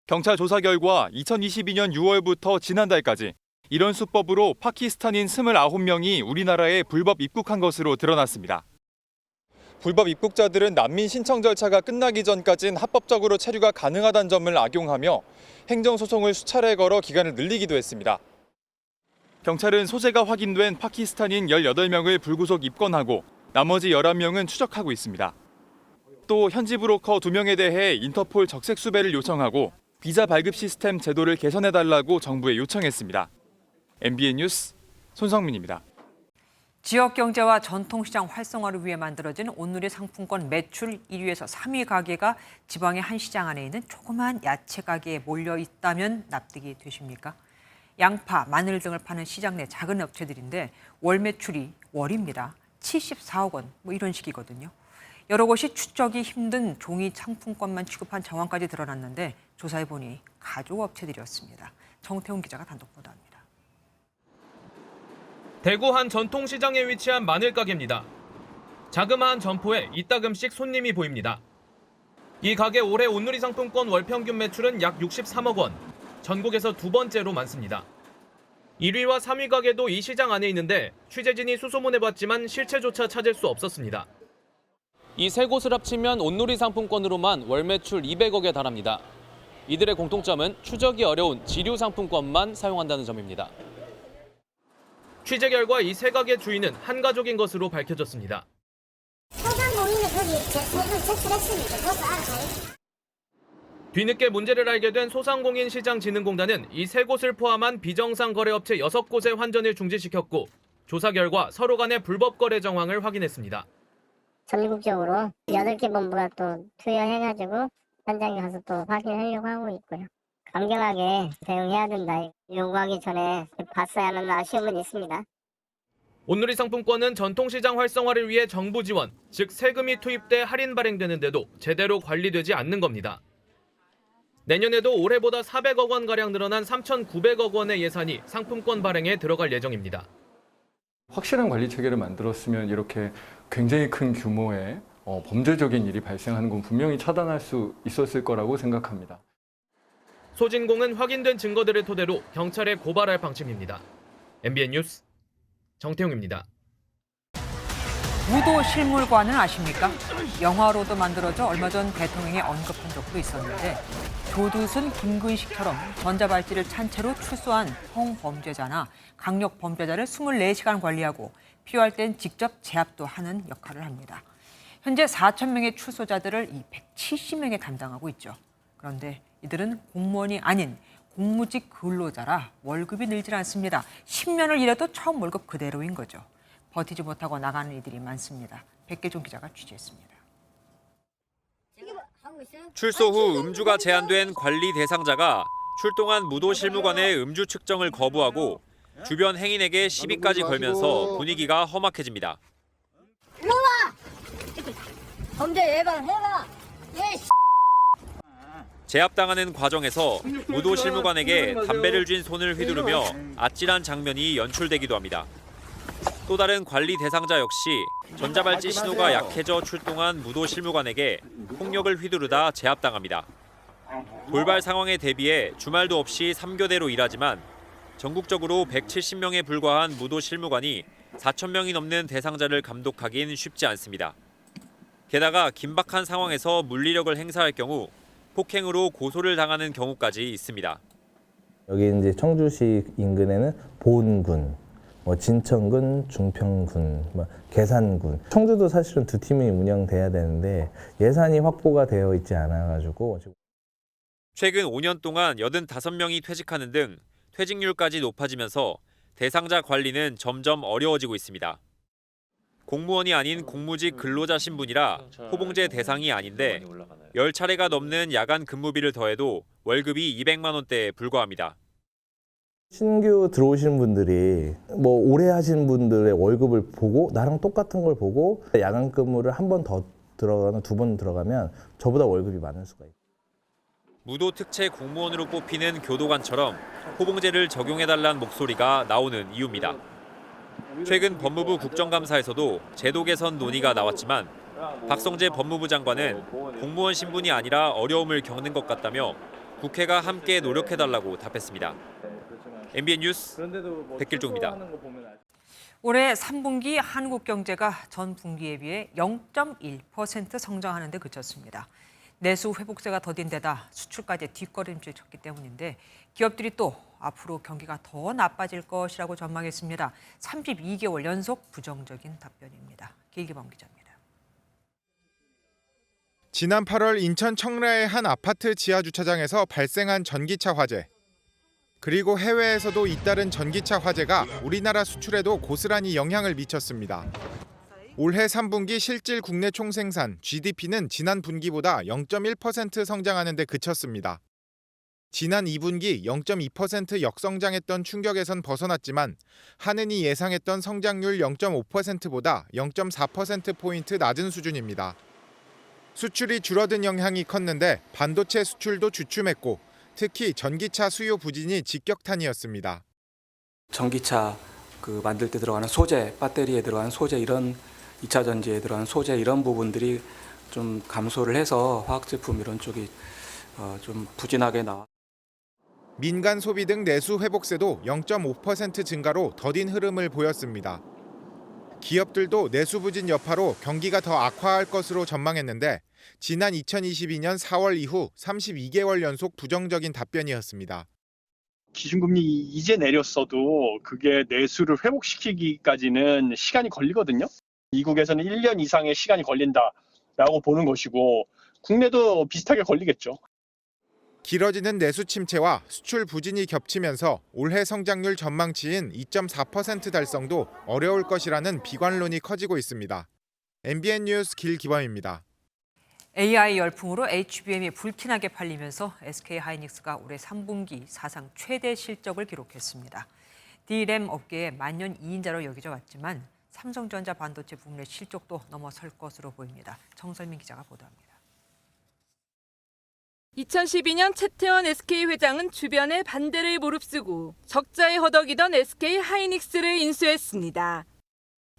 경찰 조사 결과 2022년 6월부터 지난달까지 이런 수법으로 파키스탄인 29명이 우리나라에 불법 입국한 것으로 드러났습니다. 불법 입국자들은 난민 신청 절차가 끝나기 전까진 합법적으로 체류가 가능하다는 점을 악용하며 행정소송을 수차례 걸어 기간을 늘리기도 했습니다. 경찰은 소재가 확인된 파키스탄인 18명을 불구속 입건하고 나머지 11명은 추적하고 있습니다. 또 현지 브로커 2명에 대해 인터폴 적색 수배를 요청하고 비자 발급 시스템 제도를 개선해달라고 정부에 요청했습니다. MBN 뉴스 손성민입니다. 지역 경제와 전통시장 활성화를 위해 만들어진 온누리 상품권 매출 1위에서 3위 가게가 지방의 한 시장 안에 있는 조그만 야채 가게에 몰려 있다면 납득이 되십니까? 양파, 마늘 등을 파는 시장 내 작은 업체들인데 월 매출이 월입니다. 74억 원, 이런 식이거든요. 여러 곳이 추적이 힘든 종이 상품권만 취급한 정황까지 드러났는데 조사해보니 가족업체들이었습니다. 정태훈 기자가 단독 보도합니다. 대구 한 전통시장에 위치한 마늘 가게입니다. 자그마한 점포에 이따금씩 손님이 보입니다. 이 가게 올해 온누리 상품권 월 평균 매출은 약 63억 원, 전국에서 두 번째로 많습니다. 1위와 3위 가게도 이 시장 안에 있는데 취재진이 수소문해봤지만 실체조차 찾을 수 없었습니다. 이 세 곳을 합치면 온누리 상품권으로만 월 매출 200억에 달합니다. 이들의 공통점은 추적이 어려운 지류 상품권만 사용한다는 점입니다. 취재 결과 이 세 가게 주인은 한 가족인 것으로 밝혀졌습니다. 뒤늦게 문제를 알게 된 소상공인시장진흥공단은 이 세 곳을 포함한 비정상 거래업체 6곳의 환전을 중지시켰고 조사 결과 서로 간의 불법 거래 정황을 확인했습니다. 전국적으로 8개 본부가 또 투여해가지고 현장에 가서 또 확인하려고 하고 있고요. 강경하게 대응해야 된다. 요구하기 전에 봤어야 하는 아쉬움은 있습니다. 온누리 상품권은 전통시장 활성화를 위해 정부 지원, 즉 세금이 투입돼 할인 발행되는데도 제대로 관리되지 않는 겁니다. 내년에도 올해보다 400억 원가량 늘어난 3,900억 원의 예산이 상품권 발행에 들어갈 예정입니다. 확실한 관리 체계를 만들었으면 이렇게 굉장히 큰 규모의 범죄적인 일이 발생하는 건 분명히 차단할 수 있었을 거라고 생각합니다. 소진공은 확인된 증거들을 토대로 경찰에 고발할 방침입니다. MBN 뉴스 정태웅입니다. 무도실물관은 아십니까? 영화로도 만들어져 얼마 전 대통령이 언급한 적도 있었는데 조두순, 김근식처럼 전자발찌를 찬 채로 출소한 성범죄자나 강력범죄자를 24시간 관리하고 필요할 땐 직접 제압도 하는 역할을 합니다. 현재 4,000명의 출소자들을 이 170명에 담당하고 있죠. 그런데 이들은 공무원이 아닌 공무직 근로자라 월급이 늘질 않습니다. 10년을 일해도 처음 월급 그대로인 거죠. 버티지 못하고 나가는 이들이 많습니다. 백계종 기자가 취재했습니다. 출소 후 음주가 제한된 관리 대상자가 출동한 무도실무관의 음주 측정을 거부하고 주변 행인에게 시비까지 걸면서 분위기가 험악해집니다. 일로와! 범죄 예방해라! 제압당하는 과정에서 무도실무관에게 담배를 쥔 손을 휘두르며 아찔한 장면이 연출되기도 합니다. 또 다른 관리 대상자 역시 전자발찌 신호가 약해져 출동한 무도 실무관에게 폭력을 휘두르다 제압당합니다. 돌발 상황에 대비해 주말도 없이 3교대로 일하지만 전국적으로 170명에 불과한 무도 실무관이 4,000명이 넘는 대상자를 감독하긴 쉽지 않습니다. 게다가 긴박한 상황에서 물리력을 행사할 경우 폭행으로 고소를 당하는 경우까지 있습니다. 여기 이제 청주시 인근에는 보은군, 진천군, 중평군, 계산군, 청주도 사실은 두 팀이 운영돼야 되는데 예산이 확보가 되어 있지 않아가지고 최근 5년 동안 85명이 퇴직하는 등 퇴직률까지 높아지면서 대상자 관리는 점점 어려워지고 있습니다. 공무원이 아닌 공무직 근로자 신분이라 호봉제 대상이 아닌데 10차례가 넘는 야간 근무비를 더해도 월급이 200만 원대에 불과합니다. 신규 들어오시는 분들이 오래 하신 분들의 월급을 보고 나랑 똑같은 걸 보고 야간 근무를 한 번 더 들어가면 2번 들어가면 저보다 월급이 많을 수가 있어요. 무도 특채 공무원으로 뽑히는 교도관처럼 호봉제를 적용해달라는 목소리가 나오는 이유입니다. 최근 법무부 국정감사에서도 제도 개선 논의가 나왔지만 박성재 법무부 장관은 공무원 신분이 아니라 어려움을 겪는 것 같다며 국회가 함께 노력해달라고 답했습니다. MBN 뉴스 백길종입니다. 올해 3분기 한국 경제가 전 분기에 비해 0.1% 성장하는 데 그쳤습니다. 내수 회복세가 더딘 데다 수출까지 뒷걸음질 쳤기 때문인데 기업들이 또 앞으로 경기가 더 나빠질 것이라고 전망했습니다. 32개월 연속 부정적인 답변입니다. 길기범 기자입니다. 지난 8월 인천 청라의 한 아파트 지하 주차장에서 발생한 전기차 화재. 그리고 해외에서도 잇따른 전기차 화재가 우리나라 수출에도 고스란히 영향을 미쳤습니다. 올해 3분기 실질 국내 총생산 GDP는 지난 분기보다 0.1% 성장하는 데 그쳤습니다. 지난 2분기 0.2% 역성장했던 충격에선 벗어났지만 한은이 예상했던 성장률 0.5%보다 0.4%포인트 낮은 수준입니다. 수출이 줄어든 영향이 컸는데 반도체 수출도 주춤했고 특히 전기차 수요 부진이 직격탄이었습니다. 전기차 만들 때 들어가는 소재, 배터리에 들어가는 소재, 이런 2차 전지에 들어가는 소재 이런 부분들이 좀 감소를 해서 화학제품 이런 쪽이 좀 부진하게 나와. 민간 소비 등 내수 회복세도 0.5% 증가로 더딘 흐름을 보였습니다. 기업들도 내수 부진 여파로 경기가 더 악화할 것으로 전망했는데 지난 2022년 4월 이후 32개월 연속 부정적인 답변이었습니다. 기준금리 이제 내렸어도 그게 내수를 회복시키기까지는 시간이 걸리거든요. 미국에서는 1년 이상의 시간이 걸린다라고 보는 것이고 국내도 비슷하게 걸리겠죠. 길어지는 내수 침체와 수출 부진이 겹치면서 올해 성장률 전망치인 2.4% 달성도 어려울 것이라는 비관론이 커지고 있습니다. MBN 뉴스 길기범입니다. AI 열풍으로 HBM이 불티나게 팔리면서 SK하이닉스가 올해 3분기 사상 최대 실적을 기록했습니다. D램 업계의 만년 2인자로 여겨져 왔지만 삼성전자 반도체 부문의 실적도 넘어설 것으로 보입니다. 정설민 기자가 보도합니다. 2012년 최태원 SK 회장은 주변의 반대를 무릅쓰고 적자에 허덕이던 SK하이닉스를 인수했습니다.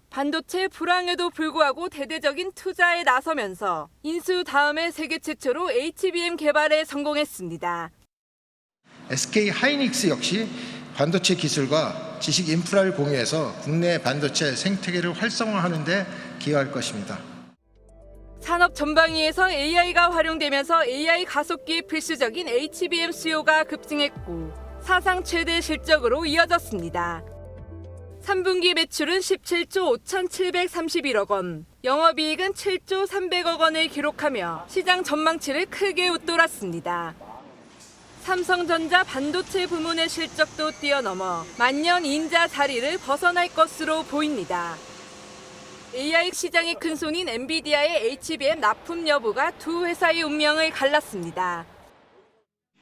반도체 불황에도 불구하고 대대적인 투자에 나서면서 인수 다음에 세계 최초로 HBM 개발에 성공했습니다. SK하이닉스 역시 반도체 기술과 지식 인프라를 공유해서 국내 반도체 생태계를 활성화하는 데 기여할 것입니다. 산업 전방위에서 AI가 활용되면서 AI 가속기에 필수적인 HBM 수요가 급증했고 사상 최대 실적으로 이어졌습니다. 3분기 매출은 17조 5,731억 원, 영업이익은 7조 300억 원을 기록하며 시장 전망치를 크게 웃돌았습니다. 삼성전자 반도체 부문의 실적도 뛰어넘어 만년 2인자 자리를 벗어날 것으로 보입니다. AI 시장의 큰손인 엔비디아의 HBM 납품 여부가 두 회사의 운명을 갈랐습니다.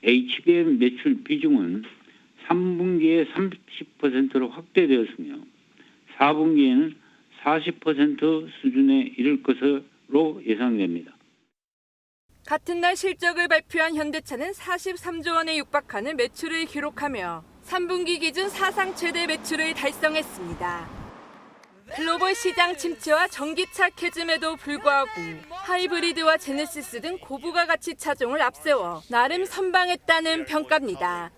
HBM 매출 비중은 3분기에 30%로 확대되었으며 4분기에는 40% 수준에 이를 것으로 예상됩니다. 같은 날 실적을 발표한 현대차는 43조 원에 육박하는 매출을 기록하며 3분기 기준 사상 최대 매출을 달성했습니다. 글로벌 시장 침체와 전기차 캐즘에도 불구하고 하이브리드와 제네시스 등 고부가 가치 차종을 앞세워 나름 선방했다는 평가입니다.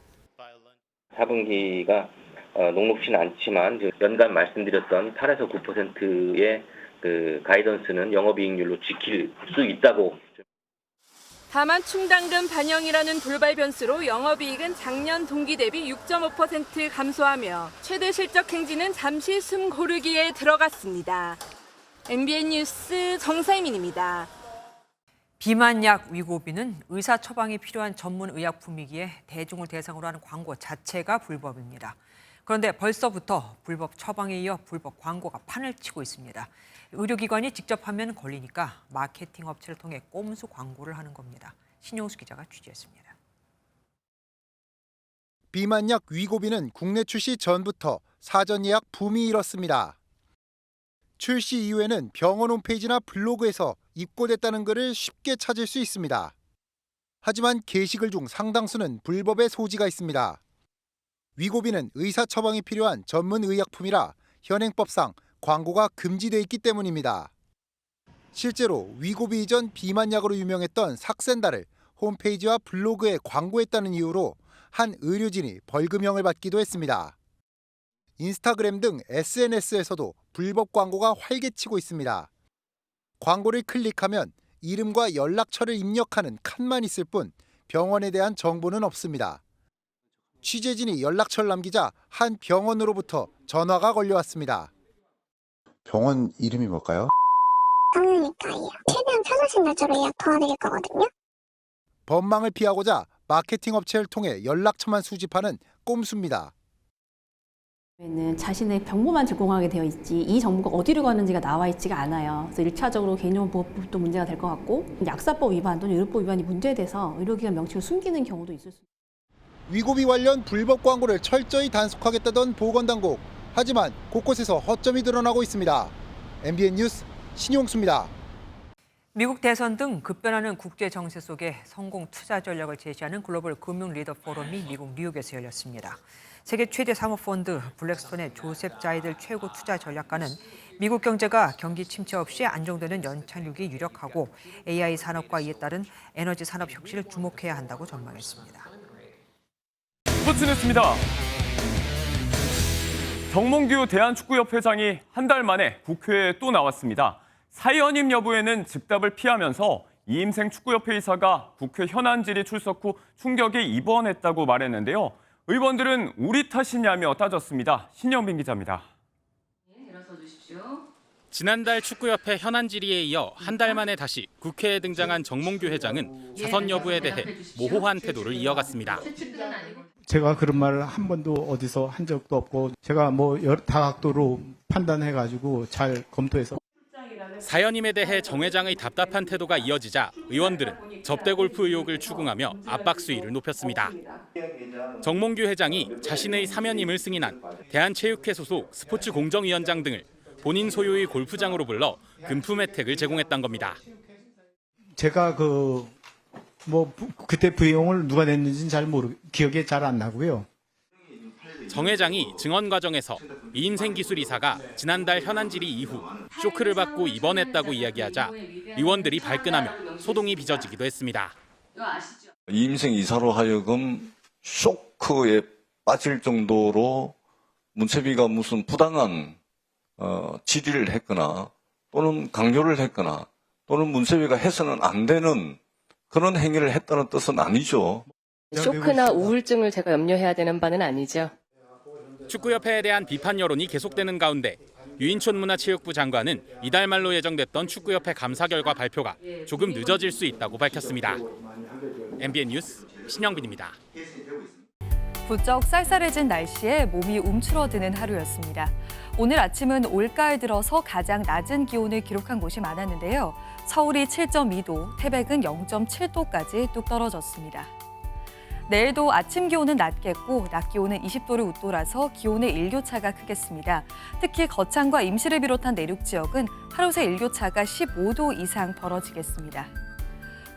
4분기가 녹록지는 않지만 연간 말씀드렸던 8에서 9%의 그 가이던스는 영업이익률로 지킬 수 있다고. 다만 충당금 반영이라는 돌발 변수로 영업이익은 작년 동기 대비 6.5% 감소하며 최대 실적 행진은 잠시 숨 고르기에 들어갔습니다. MBN 뉴스 정사희민입니다. 비만약 위고비는 의사 처방이 필요한 전문 의약품이기에 대중을 대상으로 하는 광고 자체가 불법입니다. 그런데 벌써부터 불법 처방에 이어 불법 광고가 판을 치고 있습니다. 의료기관이 직접 하면 걸리니까 마케팅 업체를 통해 꼼수 광고를 하는 겁니다. 신용수 기자가 취재했습니다. 비만약 위고비는 국내 출시 전부터 사전 예약 붐이 일었습니다. 출시 이후에는 병원 홈페이지나 블로그에서 입고됐다는 글을 쉽게 찾을 수 있습니다. 하지만 게시글 중 상당수는 불법의 소지가 있습니다. 위고비는 의사 처방이 필요한 전문 의약품이라 현행법상 광고가 금지돼 있기 때문입니다. 실제로 위고비 이전 비만약으로 유명했던 삭센다를 홈페이지와 블로그에 광고했다는 이유로 한 의료진이 벌금형을 받기도 했습니다. 인스타그램 등 SNS에서도 불법 광고가 활개치고 있습니다. 광고를 클릭하면 이름과 연락처를 입력하는 칸만 있을 뿐 병원에 대한 정보는 없습니다. 취재진이 연락처를 남기자 한 병원으로부터 전화가 걸려왔습니다. 병원 이름이 뭘까요? 성형외과예요. 최대한 편하신 날짜로 예약 도와드릴 거거든요. 법망을 피하고자 마케팅 업체를 통해 연락처만 수집하는 꼼수입니다. 자신의 정보만 제공하게 되어 있지 이 정보가 어디로 가는지가 나와 있지가 않아요. 그래서 1차적으로 개인정보보호법도 문제가 될 것 같고 약사법 위반 또는 의료법 위반이 문제돼서 의료기관 명칭을 숨기는 경우도 있을 수 있습니다. 위고비 관련 불법 광고를 철저히 단속하겠다던 보건당국. 하지만 곳곳에서 허점이 드러나고 있습니다. MBN 뉴스 신용수입니다. 미국 대선 등 급변하는 국제 정세 속에 성공 투자 전략을 제시하는 글로벌 금융 리더 포럼이 미국 뉴욕에서 열렸습니다. 세계 최대 사모펀드 블랙스톤의 조셉 자이들 최고 투자 전략가는 미국 경제가 경기 침체 없이 안정되는 연착륙이 유력하고 AI 산업과 이에 따른 에너지 산업 혁신을 주목해야 한다고 전망했습니다. 스포츠 뉴스입니다. 정몽규 대한축구협회장이 한 달 만에 국회에 또 나왔습니다. 사의연임 여부에는 즉답을 피하면서 이임생 축구협회 이사가 국회 현안 질의 출석 후 충격에 입원했다고 말했는데요. 의원들은 우리 탓이냐며 따졌습니다. 신영빈 기자입니다. 지난달 축구협회 현안 질의에 이어 한 달 만에 다시 국회에 등장한 정몽규 회장은 사선 여부에 대해 모호한 태도를 이어갔습니다. 제가 그런 말을 한 번도 어디서 한 적도 없고 제가 다각도로 판단해가지고 잘 검토해서. 사연임에 대해 정 회장의 답답한 태도가 이어지자 의원들은 접대 골프 의혹을 추궁하며 압박 수위를 높였습니다. 정몽규 회장이 자신의 사면임을 승인한 대한체육회 소속 스포츠공정위원장 등을 본인 소유의 골프장으로 불러 금품 혜택을 제공했던 겁니다. 제가 그때 부용을 누가 냈는지는 기억이 잘 안 나고요. 정 회장이 증언 과정에서 이임생 기술이사가 지난달 현안 질의 이후 쇼크를 받고 입원했다고 이야기하자 의원들이 발끈하며 소동이 빚어지기도 했습니다. 이임생 이사로 하여금 쇼크에 빠질 정도로 문체비가 무슨 부당한 질의를 했거나 또는 강요를 했거나 또는 문체비가 해서는 안 되는 그런 행위를 했다는 뜻은 아니죠. 쇼크나 우울증을 제가 염려해야 되는 바는 아니죠. 축구협회에 대한 비판 여론이 계속되는 가운데 유인촌 문화체육부 장관은 이달 말로 예정됐던 축구협회 감사 결과 발표가 조금 늦어질 수 있다고 밝혔습니다. MBN 뉴스 신영빈입니다. 부쩍 쌀쌀해진 날씨에 몸이 움츠러드는 하루였습니다. 오늘 아침은 올가을 들어서 가장 낮은 기온을 기록한 곳이 많았는데요. 서울이 7.2도, 태백은 0.7도까지 뚝 떨어졌습니다. 내일도 아침 기온은 낮겠고 낮 기온은 20도를 웃돌아서 기온의 일교차가 크겠습니다. 특히 거창과 임실을 비롯한 내륙 지역은 하루 새 일교차가 15도 이상 벌어지겠습니다.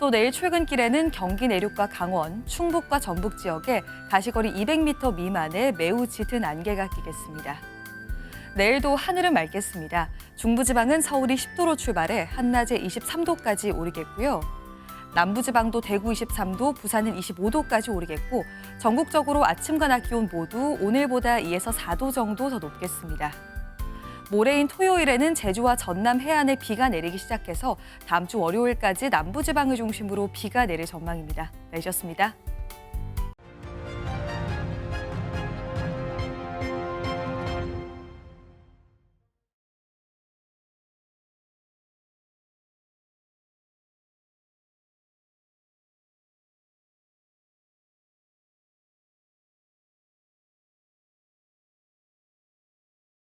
또 내일 출근길에는 경기 내륙과 강원, 충북과 전북 지역에 가시거리 200m 미만의 매우 짙은 안개가 끼겠습니다. 내일도 하늘은 맑겠습니다. 중부지방은 서울이 10도로 출발해 한낮에 23도까지 오르겠고요. 남부지방도 대구 23도, 부산은 25도까지 오르겠고 전국적으로 아침과 낮 기온 모두 오늘보다 2에서 4도 정도 더 높겠습니다. 모레인 토요일에는 제주와 전남 해안에 비가 내리기 시작해서 다음 주 월요일까지 남부지방을 중심으로 비가 내릴 전망입니다. 날씨였습니다.